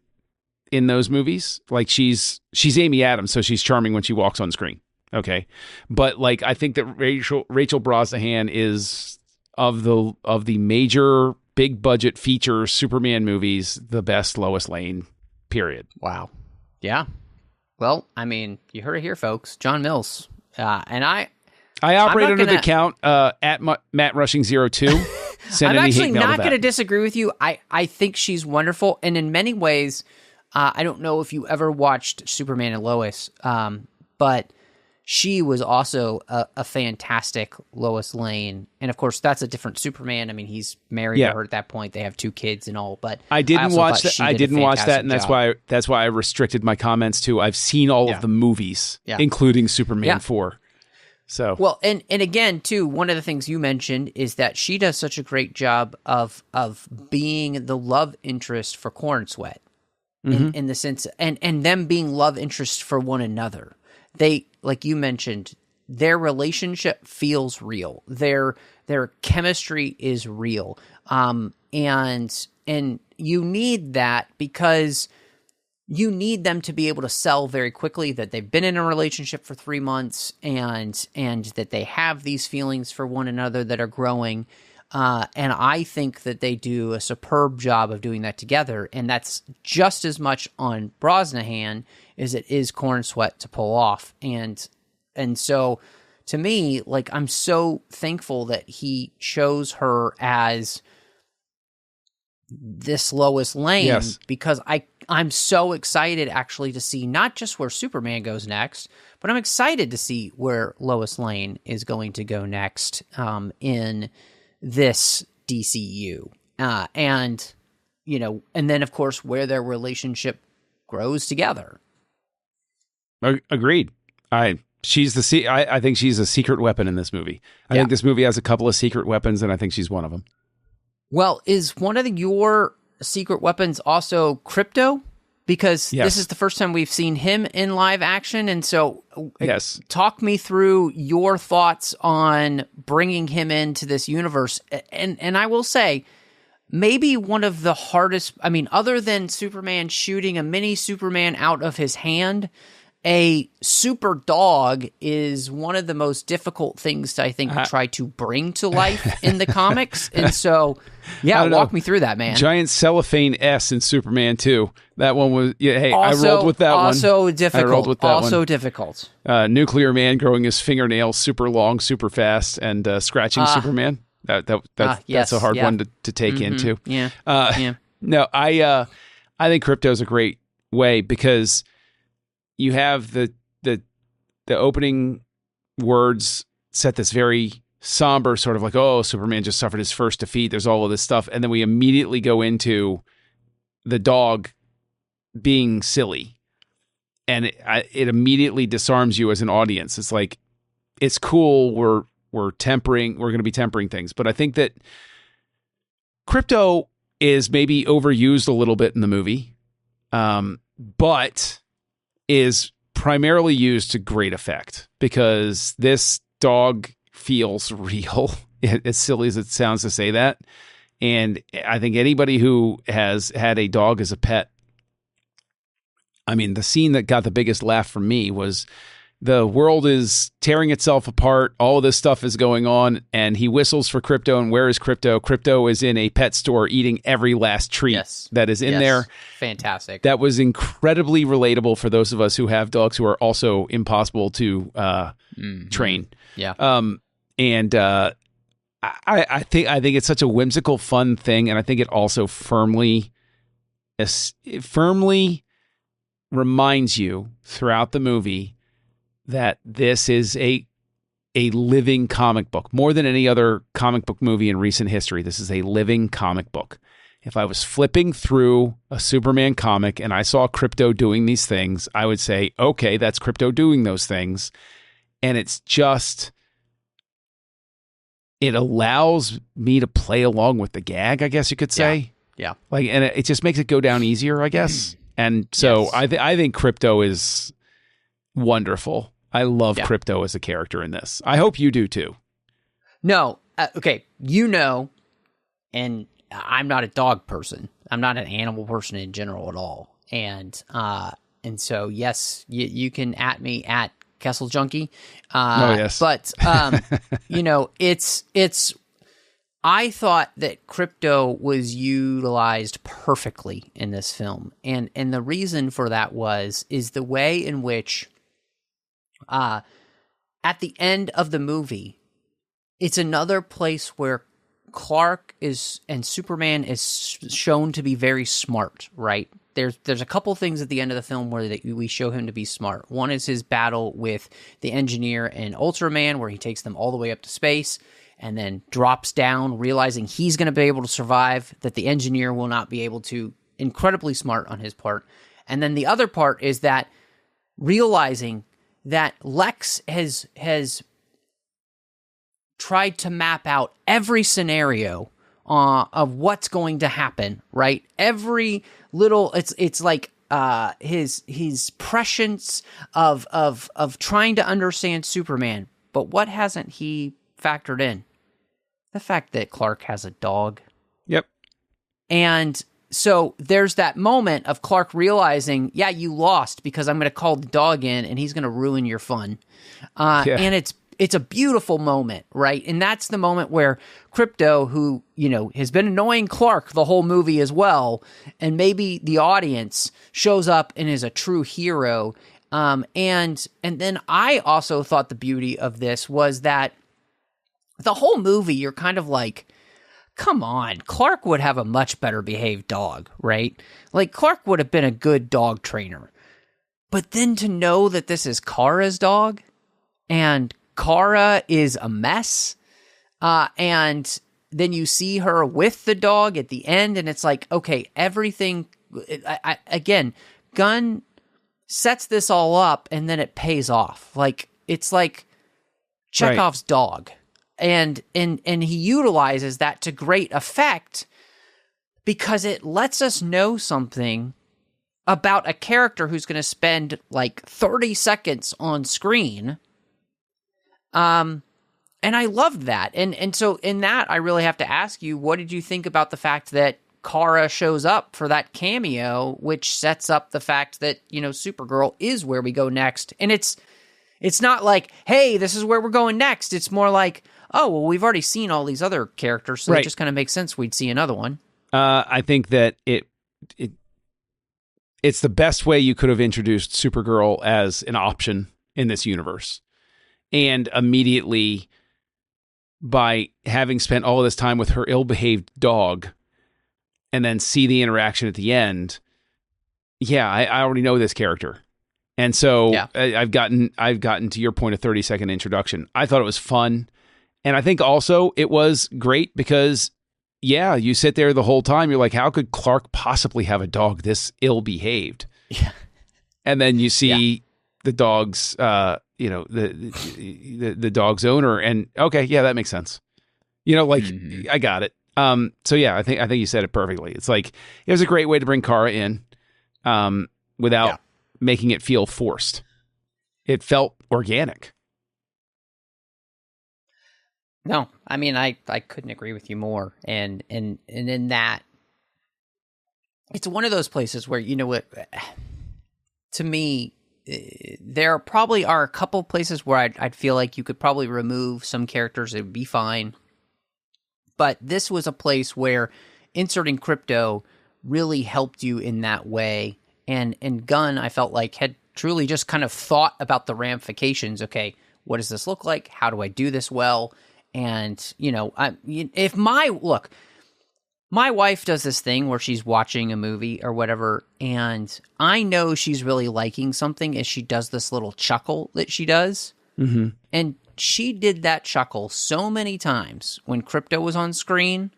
those movies. Like, she's Amy Adams, so she's charming when she walks on screen. Okay. But like, I think that Rachel Brosnahan is of the major big budget feature Superman movies, the best Lois Lane, period. Wow. Yeah. Well, I mean, you heard it here, folks. John Mills. And I operate under the account at Matt Rushing 02. I'm actually not going to disagree with you. I think she's wonderful. And in many ways, I don't know if you ever watched Superman and Lois, but she was also a fantastic Lois Lane. And of course, that's a different Superman. I mean, he's married to her at that point. They have 2 kids and all. But I didn't watch that. I didn't watch that, and that's why I restricted my comments to, I've seen all of the movies, including Superman 4. So well, and again, too, one of the things you mentioned is that she does such a great job of being the love interest for Corenswet, in the sense, and them being love interests for one another. They, like you mentioned, their relationship feels real. Their chemistry is real. And you need that, because you need them to be able to sell very quickly that they've been in a relationship for 3 months and that they have these feelings for one another that are growing. And I think that they do a superb job of doing that together. And that's just as much on Brosnahan as it is Corenswet to pull off. And so to me, like, I'm so thankful that he chose her as this Lois Lane, because I'm so excited actually to see not just where Superman goes next, but I'm excited to see where Lois Lane is going to go next in this DCU. And then of course where their relationship grows together. Agreed. I think she's a secret weapon in this movie. I think this movie has a couple of secret weapons, and I think she's one of them. Well, is one of your secret weapons also Krypto? Because this is the first time we've seen him in live action. And so talk me through your thoughts on bringing him into this universe. And I will say, maybe one of the hardest, I mean, other than Superman shooting a mini Superman out of his hand, a super dog is one of the most difficult things to, I think, try to bring to life in the comics. And so, walk me through that, man. Giant cellophane S in Superman 2. That one was, I rolled with that one. Also difficult. Nuclear Man growing his fingernails super long, super fast, and scratching Superman. That's a hard one to take into. No, I think Krypto's a great way, because you have the opening words set this very somber sort of like, oh, Superman just suffered his first defeat. There's all of this stuff. And then we immediately go into the dog being silly. And it immediately disarms you as an audience. It's like, it's cool. We're going to be tempering things. But I think that Krypto is maybe overused a little bit in the movie. But is primarily used to great effect, because this dog feels real, as silly as it sounds to say that. And I think anybody who has had a dog as a pet, I mean, the scene that got the biggest laugh from me was the world is tearing itself apart. All of this stuff is going on, and he whistles for Krypto. And where is Krypto? Krypto is in a pet store eating every last treat that is in there. Fantastic. That was incredibly relatable for those of us who have dogs who are also impossible to train. Yeah. I think it's such a whimsical, fun thing, and I think it also firmly reminds you throughout the movie that this is a living comic book. More than any other comic book movie in recent history, this is a living comic book. If I was flipping through a Superman comic and I saw Krypto doing these things, I would say, okay, that's Krypto doing those things. And it's just, it allows me to play along with the gag, I guess you could say. Yeah. Like, and it just makes it go down easier, I guess. And so I think Krypto is wonderful. I love Krypto as a character in this. I hope you do too. No, okay, and I'm not a dog person. I'm not an animal person in general at all. And so yes, you can at me at Kessel Junkie. Yes. But it's. I thought that Krypto was utilized perfectly in this film, and the reason for that is the way in which, at the end of the movie, it's another place where Clark and Superman is shown to be very smart, right? There's a couple things at the end of the film where we show him to be smart. One is his battle with the engineer and Ultraman, where he takes them all the way up to space and then drops down, realizing he's going to be able to survive, that the engineer will not be able to. Incredibly smart on his part. And then the other part is that realizing that Lex has tried to map out every scenario of what's going to happen, right? Every little, it's like his prescience of trying to understand Superman. But what hasn't he factored in? The fact that Clark has a dog. Yep. And so there's that moment of Clark realizing, yeah, you lost because I'm going to call the dog in and he's going to ruin your fun. And it's a beautiful moment, right? And that's the moment where Krypto, who, has been annoying Clark the whole movie as well, and maybe the audience shows up and is a true hero. And then I also thought the beauty of this was that the whole movie, you're kind of like, come on, Clark would have a much better behaved dog, right? Like, Clark would have been a good dog trainer. But then to know that this is Kara's dog, and Kara is a mess, and then you see her with the dog at the end, and it's like, okay, everything, again, Gunn sets this all up, and then it pays off. Like, it's like Chekhov's dog. And he utilizes that to great effect because it lets us know something about a character who's going to spend like 30 seconds on screen. And I loved that. And so in that, I really have to ask you, what did you think about the fact that Kara shows up for that cameo, which sets up the fact that, Supergirl is where we go next. And it's not like, hey, this is where we're going next. It's more like, oh, well, we've already seen all these other characters, so it just kind of makes sense we'd see another one. I think that it's the best way you could have introduced Supergirl as an option in this universe. And immediately, by having spent all of this time with her ill-behaved dog, and then see the interaction at the end, I already know this character. And so I've gotten to your point, a 30-second introduction. I thought it was fun. And I think also it was great because, you sit there the whole time. You're like, how could Clark possibly have a dog this ill-behaved? Yeah. And then you see the dog's, the dog's owner, and okay, that makes sense. I got it. So I think you said it perfectly. It's like, it was a great way to bring Kara in, without making it feel forced. It felt organic. No, I mean, I couldn't agree with you more. And in that, it's one of those places where, to me, there probably are a couple places where I'd feel like you could probably remove some characters. It would be fine. But this was a place where inserting Krypto really helped you in that way. And Gunn, I felt like, had truly just kind of thought about the ramifications. Okay, what does this look like? How do I do this well? And, my wife does this thing where she's watching a movie or whatever, and I know she's really liking something as she does this little chuckle that she does. Mm-hmm. And she did that chuckle so many times when Krypto was on screen.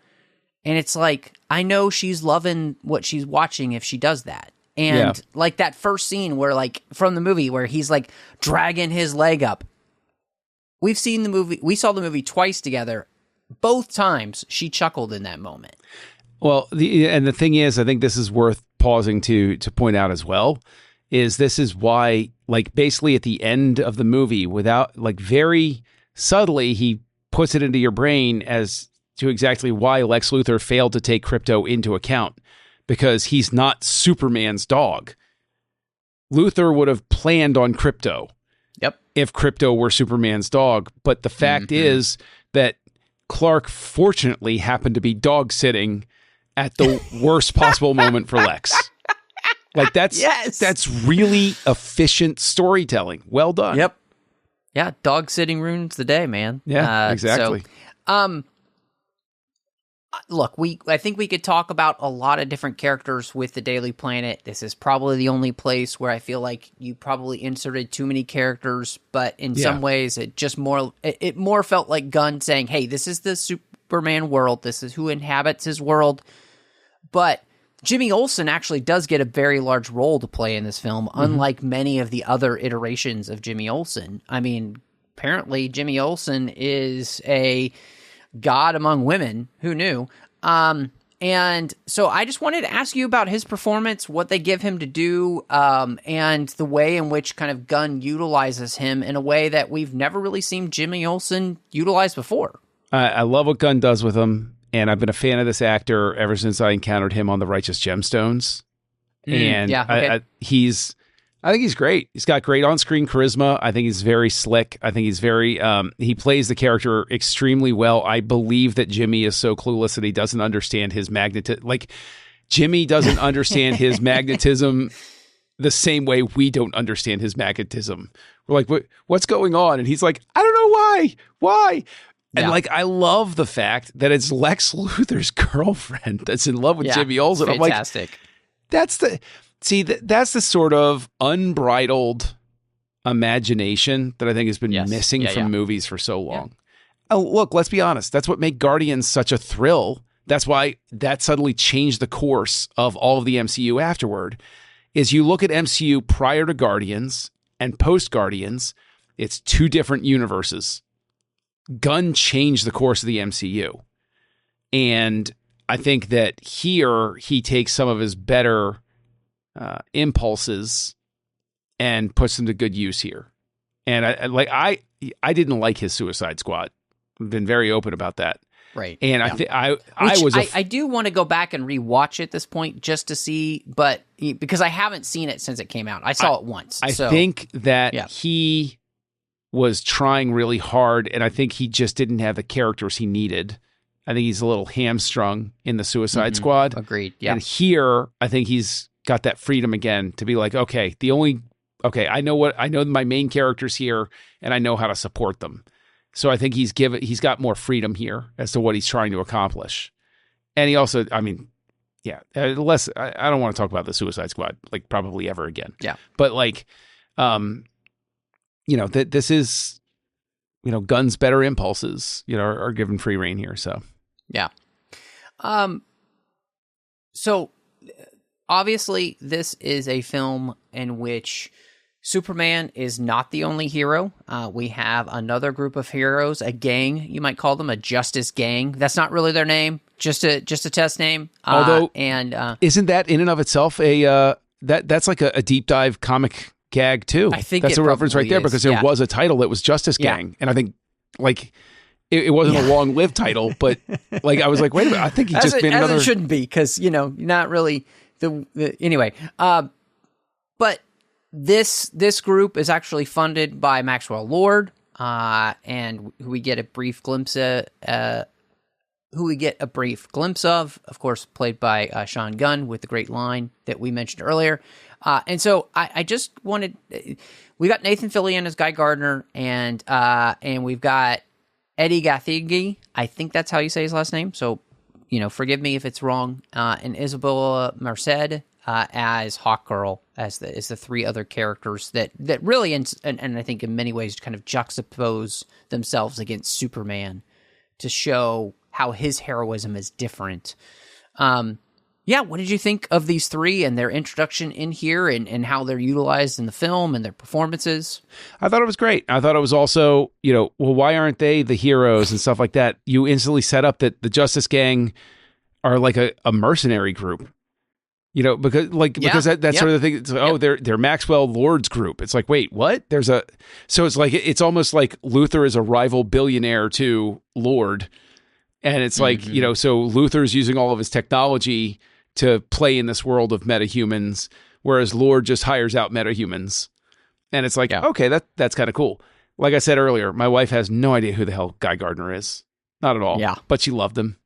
And it's like, I know she's loving what she's watching if she does that. And like that first scene where, like, from the movie where he's like dragging his leg up. We saw the movie twice together. Both times she chuckled in that moment. Well, the thing is, I think this is worth pausing to point out as well, is this is why, like, basically at the end of the movie, without, like, very subtly, he puts it into your brain as to exactly why Lex Luthor failed to take Krypto into account, because he's not Superman's dog. Luthor would have planned on Krypto. Yep. If Krypto were Superman's dog. But the fact is that Clark fortunately happened to be dog sitting at the worst possible moment for Lex. Like, that's really efficient storytelling. Well done. Yep. Yeah, dog sitting ruins the day, man. Yeah, exactly. So, look, I think we could talk about a lot of different characters with the Daily Planet. This is probably the only place where I feel like you probably inserted too many characters, but in some ways it just more felt like Gunn saying, hey, this is the Superman world. This is who inhabits his world. But Jimmy Olsen actually does get a very large role to play in this film, unlike many of the other iterations of Jimmy Olsen. I mean, apparently Jimmy Olsen is a god among women. Who knew? And so I just wanted to ask you about his performance, what they give him to do, and the way in which kind of Gunn utilizes him in a way that we've never really seen Jimmy Olsen utilized before. I love what Gunn does with him. and I've been a fan of this actor ever since I encountered him on The Righteous Gemstones. And I think he's great. He's got great on-screen charisma. I think he's very slick. I think he's very, he plays the character extremely well. I believe that Jimmy is so clueless that he doesn't understand his magnetism. Like, Jimmy doesn't understand his magnetism the same way we don't understand his magnetism. We're like, what's going on? And he's like, I don't know why. Why? And like, I love the fact that it's Lex Luthor's girlfriend that's in love with Jimmy Olsen. Fantastic. I'm like, that's the sort of unbridled imagination that I think has been missing from movies for so long. Oh, look, let's be honest. That's what made Guardians such a thrill. That's why that suddenly changed the course of all of the MCU afterward. Is you look at MCU prior to Guardians and post Guardians, it's two different universes. Gunn changed the course of the MCU. And I think that here he takes some of his better impulses and puts them to good use here. And I didn't like his Suicide Squad. I've been very open about that. Right. And I do want to go back and rewatch it at this point just to see, but because I haven't seen it since it came out. I saw it once. I think that he was trying really hard, and I think he just didn't have the characters he needed. I think he's a little hamstrung in the Suicide Squad. Agreed. Yeah. And here, I think he's got that freedom again to be like, I know my main characters here, and I know how to support them. So I think he's got more freedom here as to what he's trying to accomplish. And he also, I don't want to talk about the Suicide Squad like probably ever again. Yeah. But like, this is, Gunn's better impulses, are given free rein here. So, yeah. So obviously this is a film in which Superman is not the only hero. We have another group of heroes, a gang, you might call them, a justice gang. That's not really their name, just a test name. Although, isn't that in and of itself that's like a deep dive comic gag too? I think that's a reference right there because there was a title that was Justice Gang, and I think like it wasn't a long-lived title, but like I was like, wait a minute, I think he just made another. As it shouldn't be because not really the anyway. But this group is actually funded by Maxwell Lord, and who we get a brief glimpse of course, played by Sean Gunn with the great line that we mentioned earlier. And so I just wanted, we got Nathan Fillion as Guy Gardner, and we've got Eddie Gathegi. I think that's how you say his last name. So, forgive me if it's wrong. And Isabella Merced as Hawkgirl, as the three other characters that really, and I think in many ways kind of juxtapose themselves against Superman to show how his heroism is different. What did you think of these three and their introduction in here and how they're utilized in the film and their performances? I thought it was great. I thought it was also, why aren't they the heroes and stuff like that? You instantly set up that the Justice Gang are like a mercenary group. Because that's sort of the thing. It's like, they're Maxwell Lord's group. It's like, wait, what? So it's like, it's almost like Luthor is a rival billionaire to Lord. And it's like, so Luthor's using all of his technology to play in this world of metahumans, whereas Lord just hires out metahumans. And it's like, okay, that's kind of cool. Like I said earlier, my wife has no idea who the hell Guy Gardner is. Not at all. Yeah. But she loved him.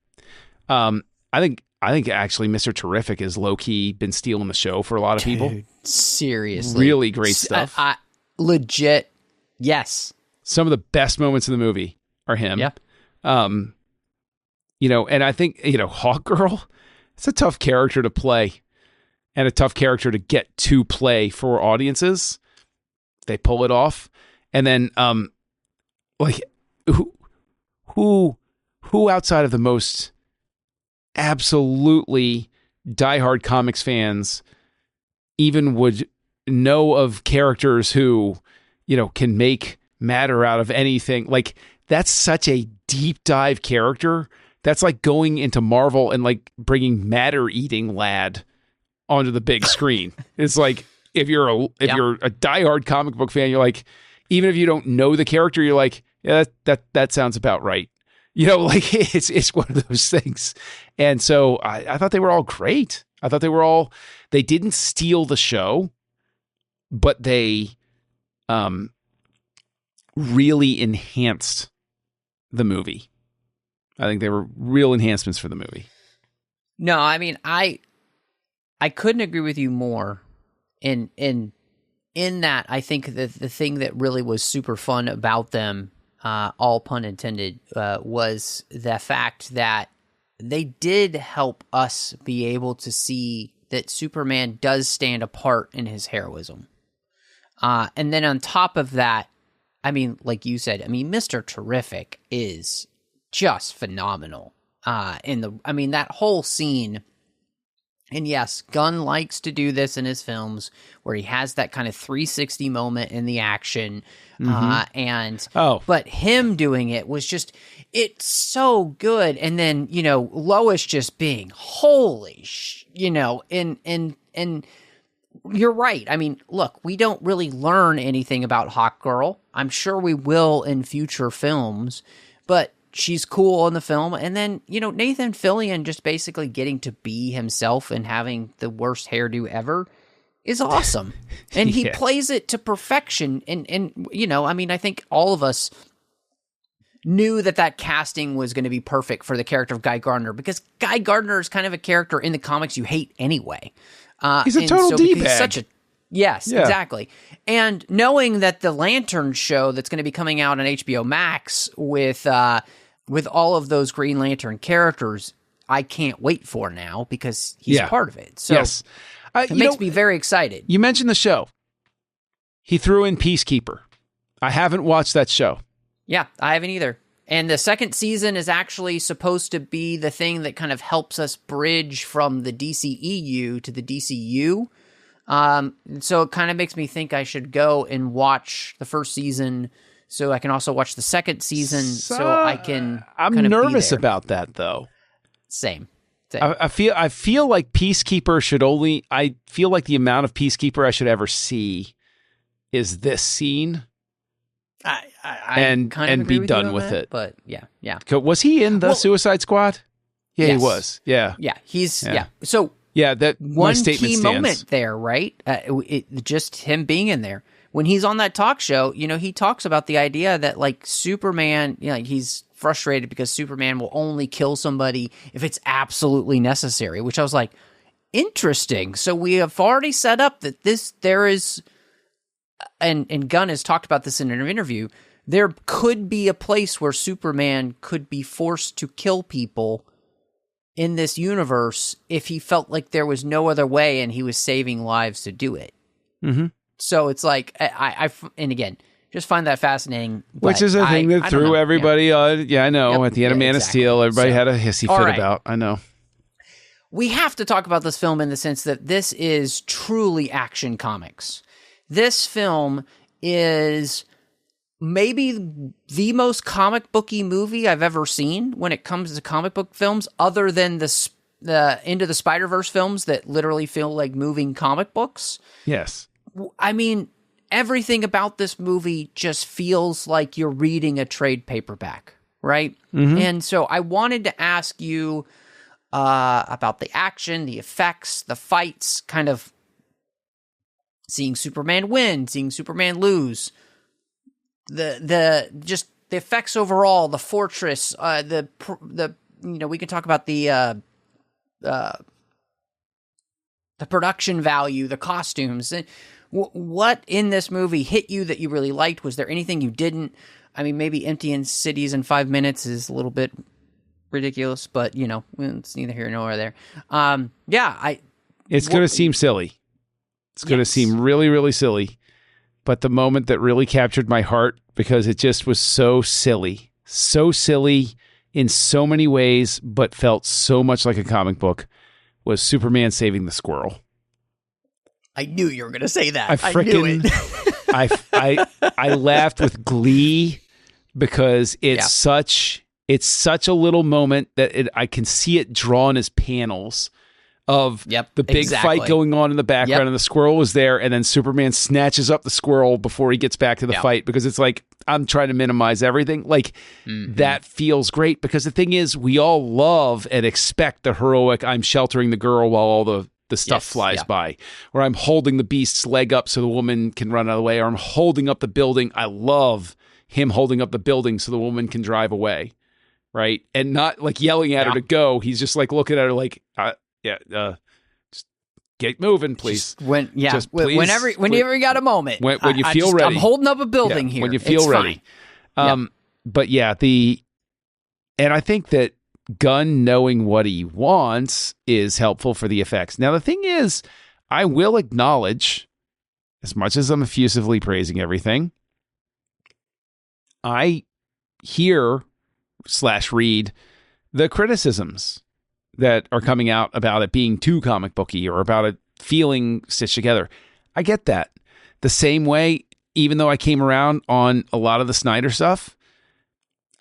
I think actually Mr. Terrific is low-key been stealing the show for a lot of people. Seriously. Really great stuff. Legit, yes. Some of the best moments in the movie are him. Yep. And I think, Hawkgirl, it's a tough character to play and a tough character to get to play for audiences. They pull it off. And then, who outside of the most absolutely diehard comics fans even would know of characters who, can make matter out of anything? Like, that's such a deep dive character. That's like going into Marvel and like bringing matter-eating lad onto the big screen. It's like, if you're a diehard comic book fan, you're like, even if you don't know the character, you're like, yeah, that sounds about right. Like it's one of those things. And so I thought they were all great. I thought they didn't steal the show, but they really enhanced the movie. I think they were real enhancements for the movie. No, I mean, I couldn't agree with you more. In that, I think that the thing that really was super fun about them, all pun intended, was the fact that they did help us be able to see that Superman does stand apart in his heroism. And then on top of that, I mean, like you said, Mr. Terrific is just phenomenal. That whole scene. And yes, Gunn likes to do this in his films where he has that kind of 360 moment in the action. But him doing it was just, it's so good. And then, Lois just being and you're right. I mean, look, we don't really learn anything about Hawk Girl. I'm sure we will in future films, but she's cool in the film. And then, Nathan Fillion just basically getting to be himself and having the worst hairdo ever is awesome. And he plays it to perfection. And I think all of us knew that casting was going to be perfect for the character of Guy Gardner, because Guy Gardner is kind of a character in the comics you hate anyway. He's a total D-bag. Yes, exactly. And knowing that the Lantern show that's going to be coming out on HBO Max with all of those Green Lantern characters, I can't wait for now because he's part of it. So it makes me very excited. You mentioned the show. He threw in Peacekeeper. I haven't watched that show. Yeah, I haven't either. And the second season is actually supposed to be the thing that kind of helps us bridge from the DCEU to the DCU. So it kind of makes me think I should go and watch the first season so I can also watch the second season so I can I'm nervous about that, though. Same. I feel like Peacekeeper should I feel like the amount of Peacekeeper I should ever see is this scene. I kind of be done with it. But yeah. Was he in the Suicide Squad? Yeah, yes. He was. Yeah. Yeah, he's So that one statement key stands. moment there, right? Just him being in there. When he's on that talk show, he talks about the idea that like Superman, he's frustrated because Superman will only kill somebody if it's absolutely necessary, which I was like, interesting. So we have already set up that there is, and Gunn has talked about this in an interview, there could be a place where Superman could be forced to kill people in this universe if he felt like there was no other way and he was saving lives to do it. Mm-hmm. So it's like, and again, just find that fascinating. Which is a thing that threw everybody on. Yeah, I know. At the end of Man of Steel, everybody had a hissy fit about. I know. We have to talk about this film in the sense that this is truly Action Comics. This film is maybe the most comic booky movie I've ever seen when it comes to comic book films, other than the Into the Spider-Verse films that literally feel like moving comic books. Yes. I mean, everything about this movie just feels like you're reading a trade paperback, right? Mm-hmm. And so I wanted to ask you about the action, the effects, the fights, kind of seeing Superman win, seeing Superman lose, the effects overall, the fortress, we can talk about the production value, the costumes. What in this movie hit you that you really liked? Was there anything you didn't? I mean, maybe emptying cities in 5 minutes is a little bit ridiculous, but it's neither here nor there. It's going to seem silly. It's going to seem really, really silly. But the moment that really captured my heart, because it just was so silly in so many ways, but felt so much like a comic book, was Superman saving the squirrel. I knew you were going to say that. I knew it. I laughed with glee because it's such a little moment that I can see it drawn as panels. of the big fight going on in the background and the squirrel is there, and then Superman snatches up the squirrel before he gets back to the fight, because it's like, I'm trying to minimize everything. Like, that feels great, because the thing is, we all love and expect the heroic, I'm sheltering the girl while all the stuff flies by, or I'm holding the beast's leg up so the woman can run out of the way, or I'm holding up the building. I love him holding up the building so the woman can drive away, right? And not like yelling at her to go. He's just like looking at her like, just get moving, please. Please, whenever you got a moment. When you feel ready. I'm holding up a building here. When you feel ready. But and I think that Gunn knowing what he wants is helpful for the effects. Now, the thing is, I will acknowledge, as much as I'm effusively praising everything, I hear/read the criticisms that are coming out about it being too comic booky or about it feeling stitched together. I get that. The same way, even though I came around on a lot of the Snyder stuff,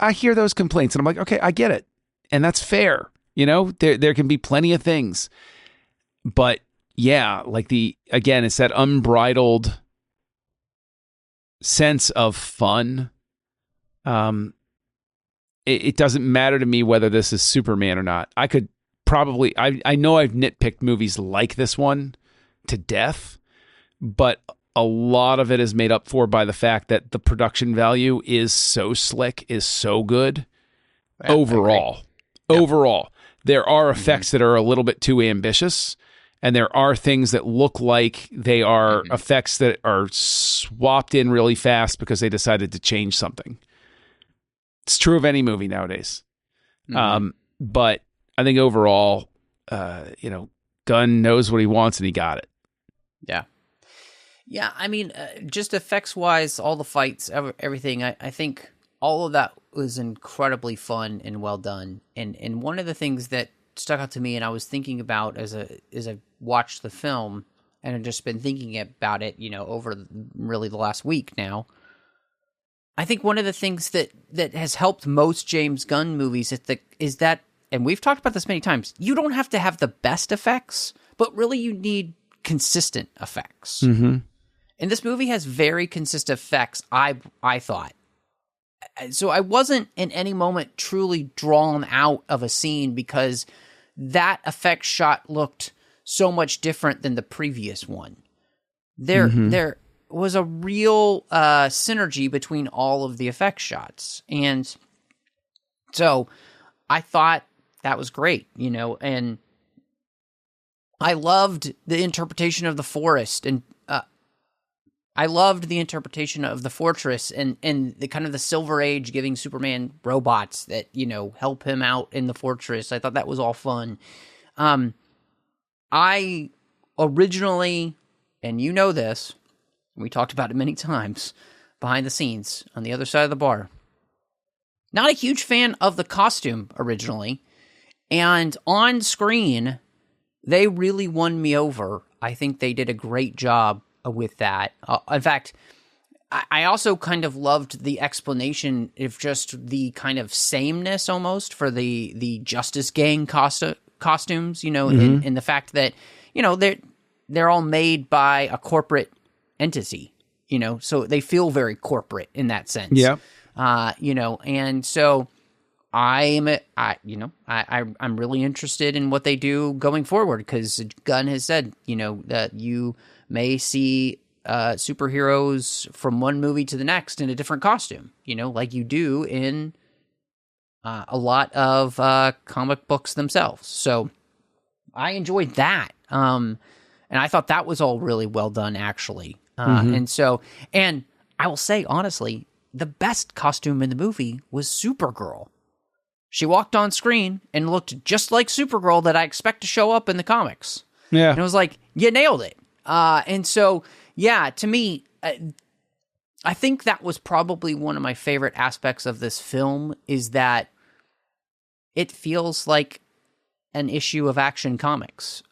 I hear those complaints and I'm like, okay, I get it. And that's fair. You know, there can be plenty of things. But yeah, like again, it's that unbridled sense of fun. It doesn't matter to me whether this is Superman or not. I could probably, I know I've nitpicked movies like this one to death, but a lot of it is made up for by the fact that the production value is so slick, is so good. Overall, there are effects that are a little bit too ambitious, and there are things that look like they are effects that are swapped in really fast because they decided to change something. It's true of any movie nowadays. But I think overall, Gunn knows what he wants and he got it. Yeah. Yeah, I mean, just effects-wise, all the fights, everything, I think all of that was incredibly fun and well done. And one of the things that stuck out to me and I was thinking about as I watched the film, and I've just been thinking about it, over really the last week now, I think one of the things that has helped most James Gunn movies is that, and we've talked about this many times, you don't have to have the best effects, but really you need consistent effects. And this movie has very consistent effects, I thought. So I wasn't in any moment truly drawn out of a scene because that effect shot looked so much different than the previous one. There was a real synergy between all of the effect shots. And so I thought that was great, and I loved the interpretation of the forest, and I loved the interpretation of the fortress and the kind of the Silver Age giving Superman robots that, help him out in the fortress. I thought that was all fun. I originally, and this, we talked about it many times behind the scenes on the other side of the bar, not a huge fan of the costume originally. And on screen, they really won me over. I think they did a great job with that. In fact, I also kind of loved the explanation of just the kind of sameness almost for the Justice Gang costumes, in the fact that, they're all made by a corporate entity, so they feel very corporate in that sense. Yeah. And so I'm really interested in what they do going forward, because Gunn has said, that you may see superheroes from one movie to the next in a different costume, like you do in a lot of comic books themselves. So I enjoyed that. And I thought that was all really well done, actually. And I will say, honestly, the best costume in the movie was Supergirl. She walked on screen and looked just like Supergirl that I expect to show up in the comics. Yeah. And I was like, you nailed it. And so, yeah, to me, I think that was probably one of my favorite aspects of this film, is that it feels like an issue of Action Comics,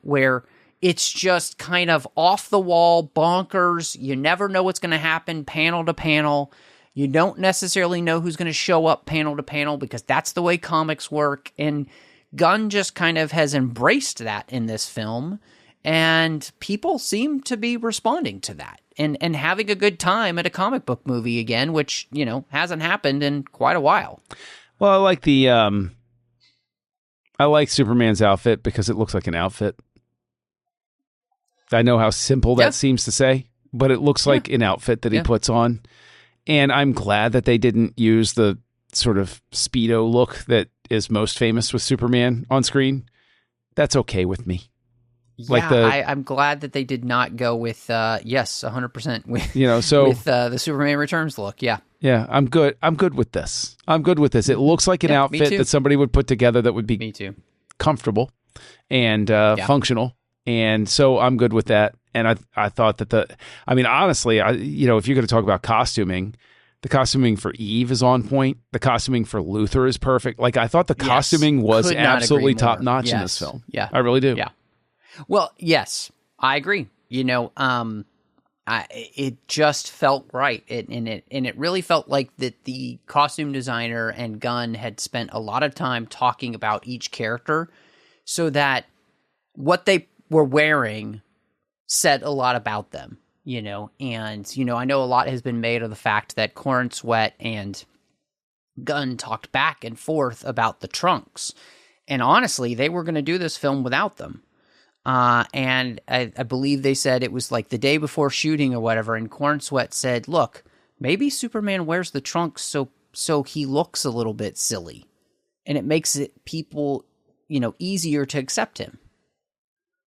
where it's just kind of off the wall, bonkers. You never know what's going to happen panel to panel. You don't necessarily know who's going to show up panel to panel, because that's the way comics work. And Gunn just kind of has embraced that in this film, and people seem to be responding to that and having a good time at a comic book movie again, which, hasn't happened in quite a while. Well, I like I like Superman's outfit because it looks like an outfit. I know how simple that seems to say, but it looks like an outfit that he puts on. And I'm glad that they didn't use the sort of Speedo look that is most famous with Superman on screen. That's okay with me. Yeah, I'm glad that they did not go with 100% with with the Superman Returns look. Yeah. Yeah, I'm good. I'm good with this. It looks like an outfit that somebody would put together that would be comfortable and functional. And so I'm good with that. And I thought that honestly, if you're going to talk about costuming, the costuming for Eve is on point. The costuming for Luthor is perfect. Like, I thought the costuming was absolutely top notch in this film. Yeah. I really do. Yeah. Well, yes, I agree. It just felt right. It really felt like that the costume designer and Gunn had spent a lot of time talking about each character so that what they were wearing said a lot about them, and, I know a lot has been made of the fact that Corenswet and Gunn talked back and forth about the trunks. And honestly, they were going to do this film without them. And I believe they said it was like the day before shooting or whatever, and Corenswet said, look, maybe Superman wears the trunks so he looks a little bit silly, and it makes it people, easier to accept him.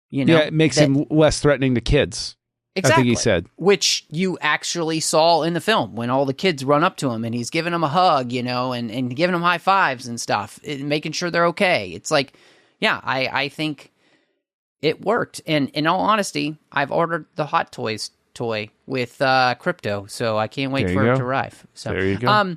It makes him less threatening to kids. Exactly. I think he said. Which you actually saw in the film when all the kids run up to him and he's giving them a hug, and giving them high fives and stuff, making sure they're okay. It's like, yeah, I think it worked. And in all honesty, I've ordered the Hot Toys toy with Krypto, so I can't wait for it to arrive. So there you go.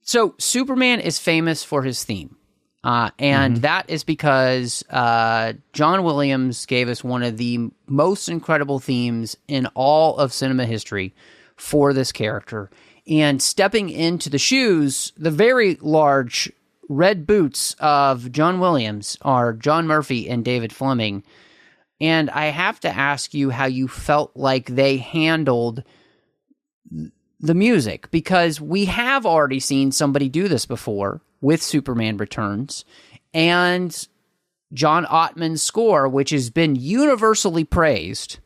So Superman is famous for his theme. And that is because John Williams gave us one of the most incredible themes in all of cinema history for this character. And stepping into the shoes, the very large red boots of John Williams are John Murphy and David Fleming. And I have to ask you how you felt like they handled the music, because we have already seen somebody do this before with Superman Returns, and John Ottman's score, which has been universally praised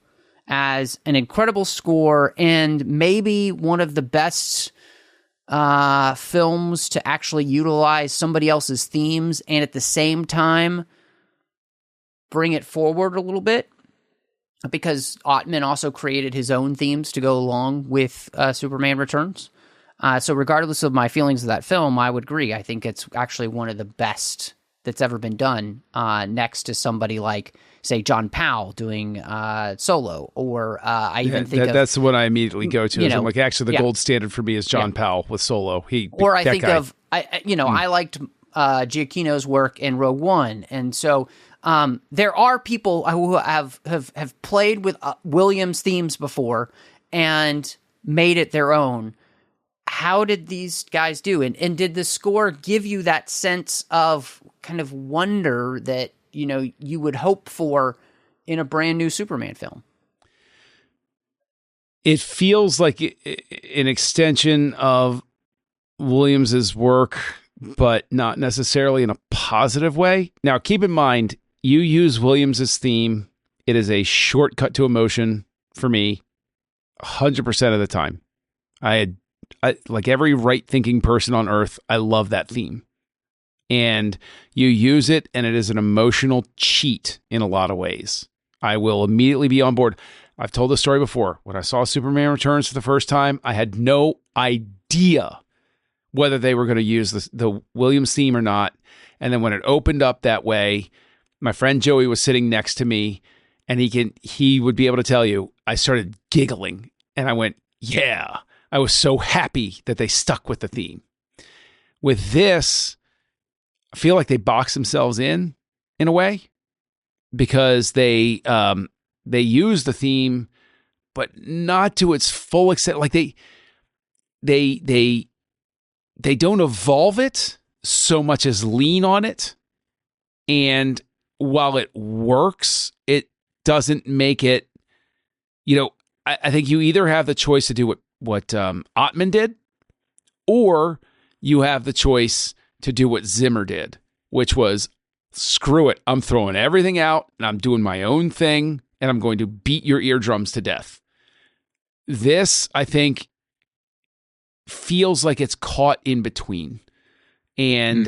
as an incredible score and maybe one of the best films to actually utilize somebody else's themes and at the same time bring it forward a little bit, because Ottman also created his own themes to go along with Superman Returns. So regardless of my feelings of that film, I would agree. I think it's actually one of the best that's ever been done, next to somebody like, say, John Powell doing Solo, or I even think that's what I immediately go to. I'm like, actually, the gold standard for me is John Powell with Solo. I liked Giacchino's work in Rogue One, and so there are people who have played with Williams themes before and made it their own. How did these guys do? And did the score give you that sense of kind of wonder that, you would hope for in a brand new Superman film? It feels like an extension of Williams's work, but not necessarily in a positive way. Now, keep in mind, you use Williams's theme. It is a shortcut to emotion for me 100% of the time. I like every right-thinking person on earth, I love that theme. And you use it, and it is an emotional cheat in a lot of ways. I will immediately be on board. I've told this story before. When I saw Superman Returns for the first time, I had no idea whether they were going to use the Williams theme or not. And then when it opened up that way, my friend Joey was sitting next to me, and he would be able to tell you, I started giggling, and I went, yeah. I was so happy that they stuck with the theme. With this, I feel like they box themselves in a way, because they use the theme, but not to its full extent. Like they don't evolve it so much as lean on it. And while it works, it doesn't make it, I think you either have the choice to do what Ottman did, or you have the choice to do what Zimmer did, which was, screw it, I'm throwing everything out and I'm doing my own thing and I'm going to beat your eardrums to death. This, I think, feels like it's caught in between. And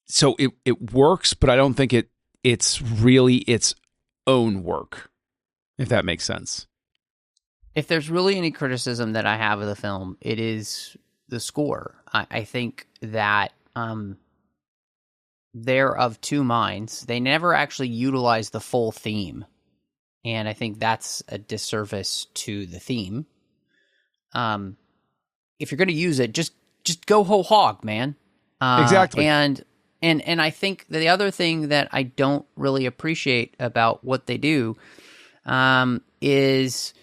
so it works, but I don't think it's really its own work, if that makes sense. If there's really any criticism that I have of the film, it is the score. I think that they're of two minds. They never actually utilize the full theme, and I think that's a disservice to the theme. If you're going to use it, just go whole hog, man. Exactly. And I think the other thing that I don't really appreciate about what they do is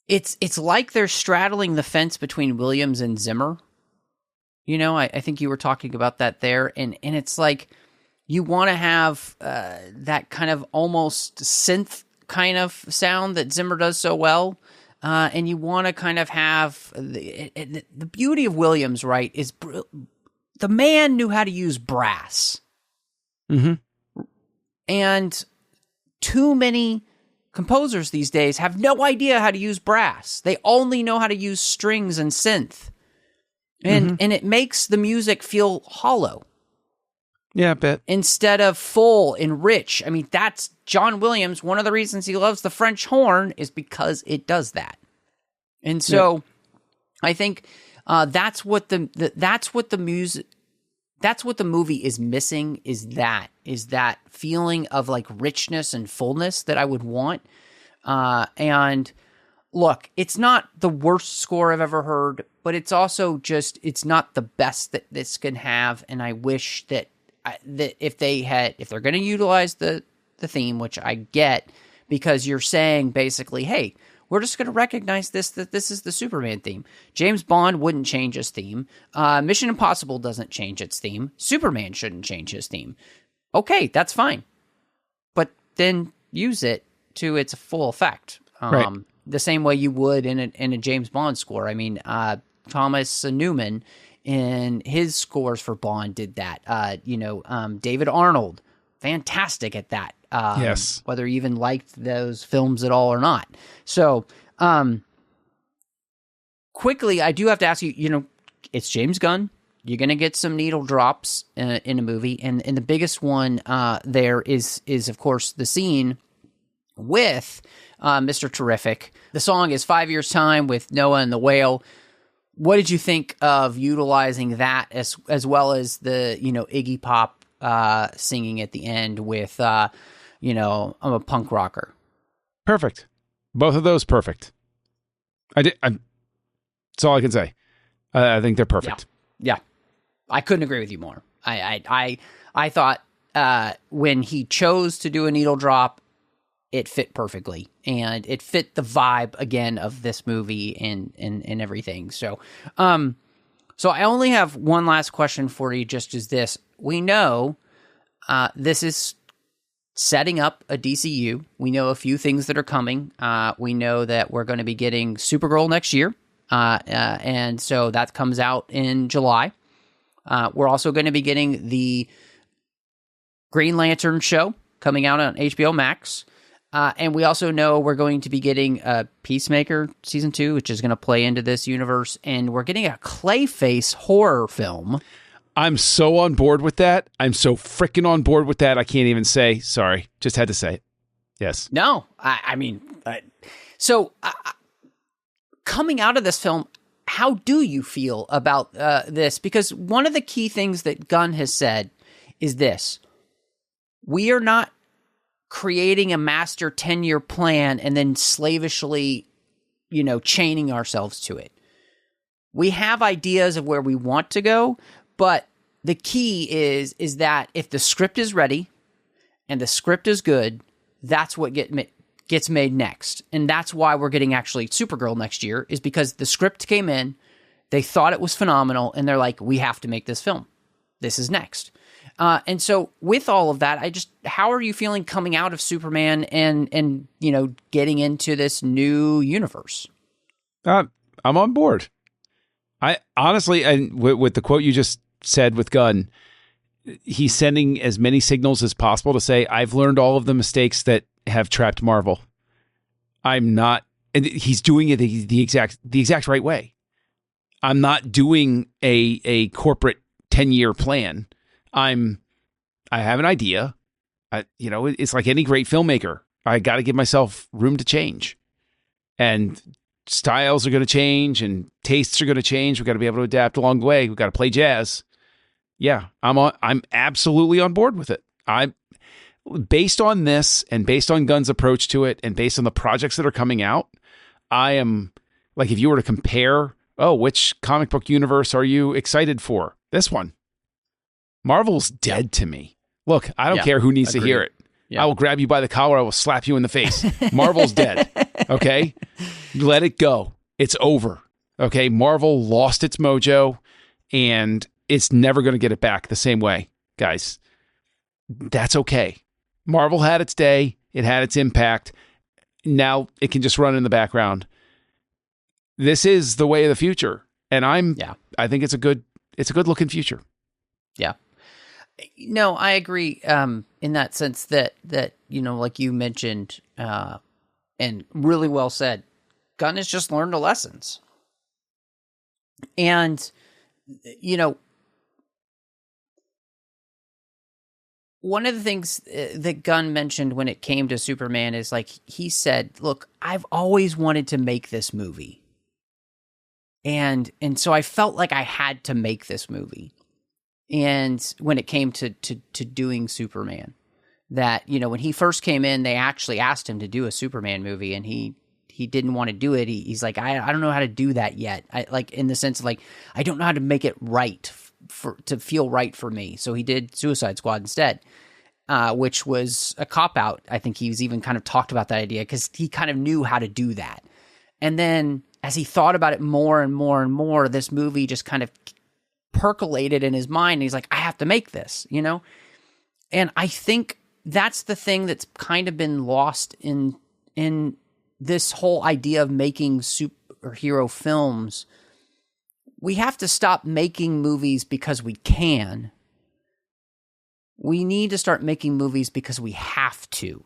it's like they're straddling the fence between Williams and Zimmer. I think you were talking about that there, and it's like you want to have that kind of almost synth kind of sound that Zimmer does so well, and you want to kind of have the beauty of Williams, right? Is the man knew how to use brass, and too many composers these days have no idea how to use brass. They only know how to use strings and synth. And it makes the music feel hollow. Yeah, I bet. Instead of full and rich. I mean, that's John Williams. One of the reasons he loves the French horn is because it does that. And so I think that's what the movie is missing, is that feeling of like richness and fullness that I would want. And look, it's not the worst score I've ever heard, but it's also just, it's not the best that this can have. And I wish that if they're going to utilize the theme, which I get, because you're saying basically, hey, we're just going to recognize that this is the Superman theme. James Bond wouldn't change his theme. Mission Impossible doesn't change its theme. Superman shouldn't change his theme. Okay, that's fine. But then use it to its full effect. Right. The same way you would in a James Bond score. I mean, Thomas Newman in his scores for Bond did that. David Arnold, fantastic at that. Yes. Whether you even liked those films at all or not. So, quickly, I do have to ask you, it's James Gunn. You're going to get some needle drops in a movie. And the biggest one there is, of course, the scene with Mr. Terrific. The song is 5 Years' Time with Noah and the Whale. What did you think of utilizing that as well as the, Iggy Pop singing at the end with, I'm a punk rocker? Perfect. Both of those, perfect. That's all I can say. I think they're perfect. Yeah. I couldn't agree with you more. I thought when he chose to do a needle drop, it fit perfectly, and it fit the vibe again of this movie and everything. So I only have one last question for you, just as this. We know this is setting up a DCU. We know a few things that are coming. We know that we're going to be getting Supergirl next year, and so that comes out in July. We're also going to be getting the Green Lantern show coming out on HBO Max. And we also know we're going to be getting Peacemaker Season 2, which is going to play into this universe. And we're getting a Clayface horror film. I'm so on board with that. I'm so freaking on board with that. I can't even say. Sorry. Just had to say it. Yes. No. So coming out of this film, how do you feel about this? Because one of the key things that Gunn has said is this. We are not creating a master 10-year plan and then slavishly, chaining ourselves to it. We have ideas of where we want to go, but the key is that if the script is ready and the script is good, that's what gets made next. And that's why we're getting actually Supergirl next year, is because the script came in, they thought it was phenomenal, and they're like, we have to make this film. this is next. And so with all of that, how are you feeling coming out of Superman and getting into this new universe? I'm on board. I honestly, and with the quote you just said with Gunn, he's sending as many signals as possible to say, I've learned all of the mistakes that have trapped Marvel. I'm not, and he's doing it the exact right way. I'm not doing a corporate 10-year plan. I have an idea. It's like any great filmmaker. I got to give myself room to change, and styles are going to change, and tastes are going to change. We got to be able to adapt along the way. We got to play jazz. Yeah, I'm absolutely on board with it. Based on this, and based on Gunn's approach to it, and based on the projects that are coming out, I am like, if you were to compare, which comic book universe are you excited for? This one. Marvel's dead to me. Look, I don't care who needs to hear it. Yeah. I will grab you by the collar. I will slap you in the face. Marvel's dead. Okay? Let it go. It's over. Okay? Marvel lost its mojo, and it's never going to get it back the same way, guys. That's okay. Marvel had its day. It had its impact. Now it can just run in the background. This is the way of the future. And I think it's a good looking future. Yeah. No, I agree in that sense that like you mentioned, and really well said, Gunn has just learned the lessons. And, one of the things that Gunn mentioned when it came to Superman is, like, he said, look, I've always wanted to make this movie. And so I felt like I had to make this movie. And when it came to doing Superman, that, when he first came in, they actually asked him to do a Superman movie, and he didn't want to do it. He's like, I don't know how to do that yet. In the sense of, like, I don't know how to make it right to feel right for me. So he did Suicide Squad instead, which was a cop-out. I think he was even kind of talked about that idea because he kind of knew how to do that. And then as he thought about it more and more and more, this movie just kind of percolated in his mind. And he's like, I have to make this, And I think that's the thing that's kind of been lost in this whole idea of making superhero films. We have to stop making movies because we can. We need to start making movies because we have to,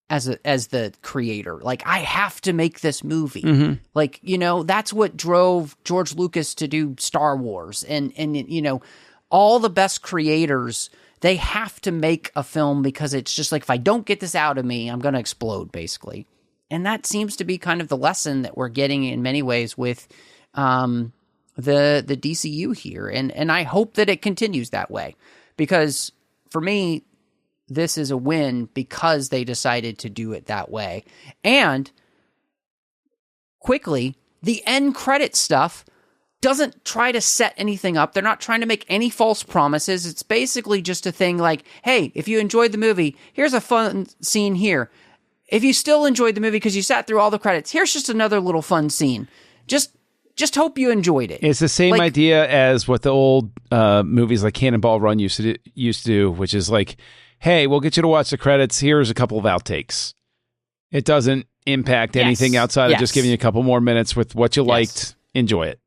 as the creator. Like, I have to make this movie. Mm-hmm. Like, that's what drove George Lucas to do Star Wars. And all the best creators, they have to make a film because it's just like, if I don't get this out of me, I'm going to explode, basically. And that seems to be kind of the lesson that we're getting in many ways with the DCU here. And I hope that it continues that way, because for me, this is a win because they decided to do it that way. And quickly, the end credit stuff doesn't try to set anything up. They're not trying to make any false promises. It's basically just a thing like, hey, if you enjoyed the movie, here's a fun scene here. If you still enjoyed the movie because you sat through all the credits, here's just another little fun scene. Just hope you enjoyed it. It's the same idea as what the old movies like Cannonball Run used to do, which is like, hey, we'll get you to watch the credits. Here's a couple of outtakes. It doesn't impact anything outside of just giving you a couple more minutes with what you liked. Enjoy it.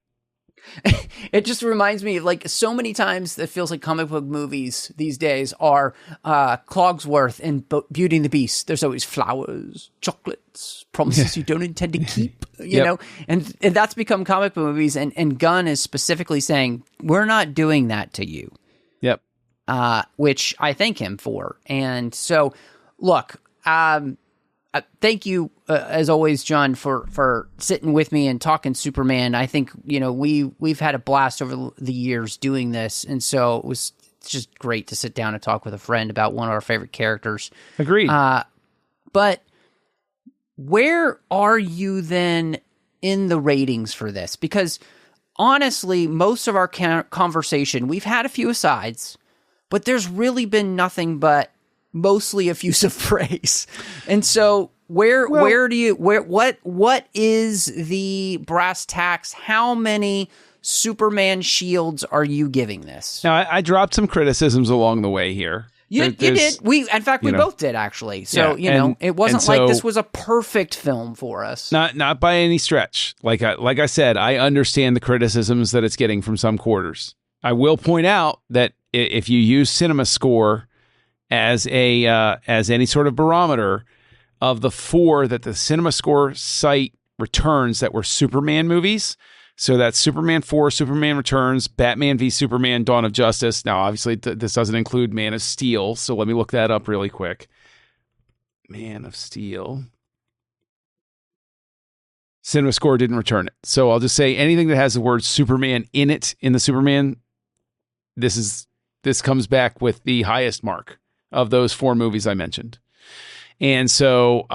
It just reminds me, like, so many times it feels like comic book movies these days are Cogsworth and Beauty and the Beast. There's always flowers, chocolates, promises you don't intend to keep, you know? And that's become comic book movies. And Gunn is specifically saying, we're not doing that to you. Yep. Which I thank him for. And so, look, thank you, as always, John, for sitting with me and talking Superman. I think, we've had a blast over the years doing this. And so it's just great to sit down and talk with a friend about one of our favorite characters. Agreed. But where are you then in the ratings for this? Because honestly, most of our conversation, we've had a few asides, but there's really been nothing but mostly effusive praise. And so what is the brass tacks? How many Superman shields are you giving this? Now, I dropped some criticisms along the way here. You did. We both did, actually. So, it wasn't like this was a perfect film for us. Not by any stretch. Like I said, I understand the criticisms that it's getting from some quarters. I will point out that if you use CinemaScore as any sort of barometer of the 4 that the CinemaScore site returns that were Superman movies, so that's Superman 4, Superman Returns, Batman v Superman, Dawn of Justice. Now, obviously, this doesn't include Man of Steel, so let me look that up really quick. Man of Steel. CinemaScore didn't return it. So I'll just say anything that has the word Superman in it, in the Superman, this comes back with the highest mark of those 4 movies I mentioned. And so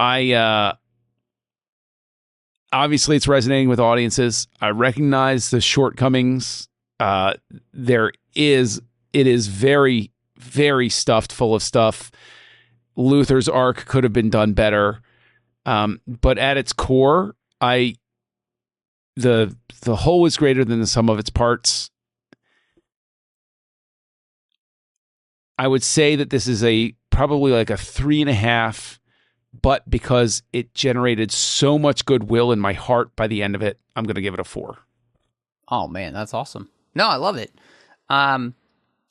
obviously, it's resonating with audiences. I recognize the shortcomings. It is very, very stuffed full of stuff. Luthor's arc could have been done better. But at its core, the whole is greater than the sum of its parts. I would say that this is probably like a 3.5. But because it generated so much goodwill in my heart by the end of it, I'm going to give it a 4. Oh, man, that's awesome. No, I love it.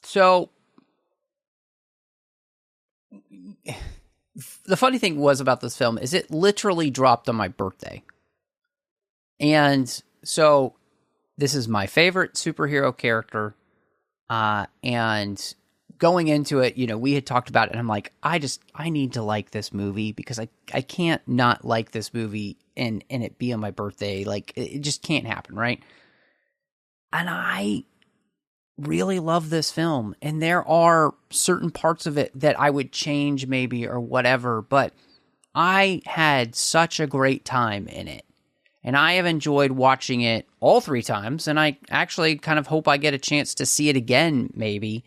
So the funny thing was about this film is it literally dropped on my birthday. And so this is my favorite superhero character. And going into it, we had talked about it, and I'm like, I need to like this movie because I can't not like this movie and it be on my birthday. Like, it just can't happen, right? And I really love this film, and there are certain parts of it that I would change maybe or whatever, but I had such a great time in it. And I have enjoyed watching it all 3 times, and I actually kind of hope I get a chance to see it again, maybe.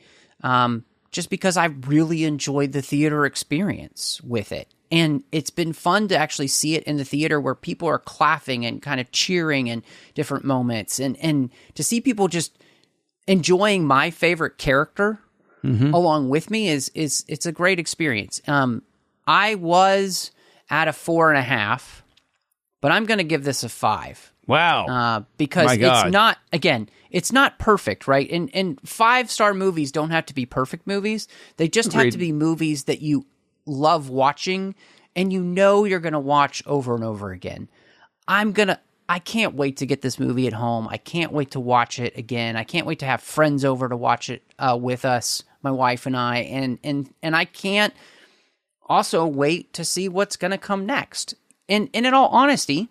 Just because I really enjoyed the theater experience with it. And it's been fun to actually see it in the theater where people are clapping and kind of cheering in different moments. And to see people just enjoying my favorite character along with me it's a great experience. I was at a 4.5, but I'm going to give this a 5. Wow. Because it's not, again, it's not perfect, right? And 5-star movies don't have to be perfect movies. They just have to be movies that you love watching and you're going to watch over and over again. I can't wait to get this movie at home. I can't wait to watch it again. I can't wait to have friends over to watch it with us, my wife and I. And I can't also wait to see what's going to come next. And in all honesty,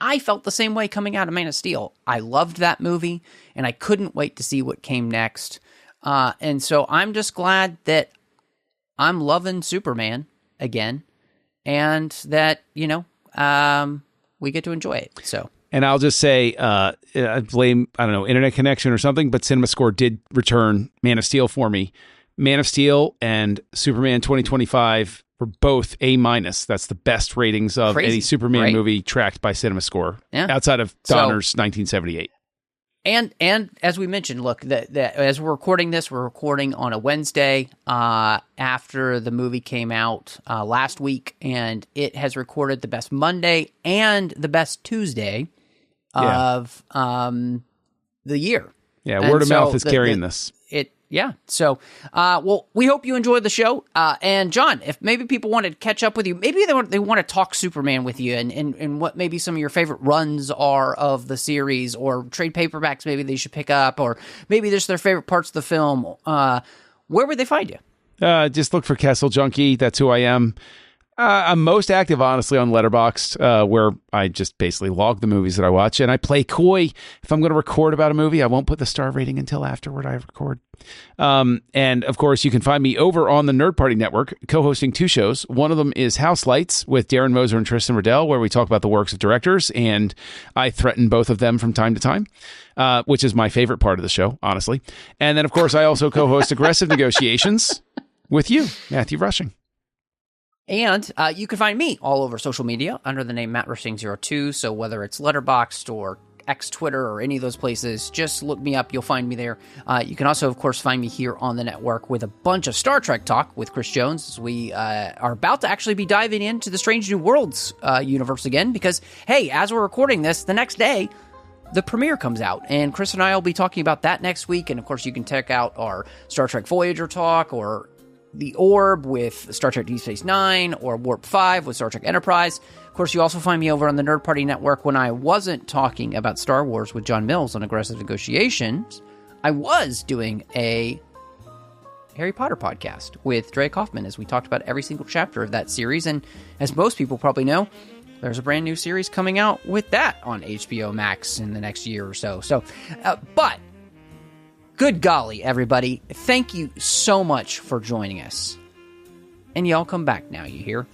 I felt the same way coming out of Man of Steel. I loved that movie, and I couldn't wait to see what came next. And so I'm just glad that I'm loving Superman again, and that, we get to enjoy it. So, and I'll just say, I blame, internet connection or something, but CinemaScore did return Man of Steel for me. Man of Steel and Superman 2025 were both A-. That's the best ratings of any Superman movie tracked by CinemaScore, outside of Donner's 1978. And as we mentioned, look, that as we're recording this, we're recording on a Wednesday after the movie came out last week, and it has recorded the best Monday and the best Tuesday of the year. Yeah, word of mouth is carrying this. Yeah. So, well, we hope you enjoyed the show. And John, if maybe people want to catch up with you, maybe they want to talk Superman with you and what maybe some of your favorite runs are of the series, or trade paperbacks maybe they should pick up, or maybe just their favorite parts of the film, where would they find you? Just look for Kessel Junkie. That's who I am. I'm most active, honestly, on Letterboxd, where I just basically log the movies that I watch, and I play coy. If I'm going to record about a movie, I won't put the star rating until afterward I record. And, of course, you can find me over on the Nerd Party Network, co-hosting 2 shows. One of them is House Lights with Darren Moser and Tristan Riddell, where we talk about the works of directors, and I threaten both of them from time to time, which is my favorite part of the show, honestly. And then, of course, I also co-host Aggressive Negotiations with you, Matthew Rushing. And you can find me all over social media under the name Matt Rushing02. So whether it's Letterboxd or X, Twitter, or any of those places. Just look me up. You'll find me there. You can also, of course, find me here on the network with a bunch of Star Trek talk with Chris Jones. As we are about to actually be diving into the Strange New Worlds universe again, because, hey, as we're recording this, the next day, the premiere comes out, and Chris and I will be talking about that next week. And, of course, you can check out our Star Trek Voyager talk, or The Orb with Star Trek Deep Space Nine, or Warp 5 with Star Trek Enterprise. Of course, you also find me over on the Nerd Party Network when I wasn't talking about Star Wars with John Mills on Aggressive Negotiations. I was doing a Harry Potter podcast with Dre Kaufman as we talked about every single chapter of that series. And as most people probably know, there's a brand new series coming out with that on HBO Max in the next year or so. But good golly, everybody, thank you so much for joining us. And y'all come back now, you hear?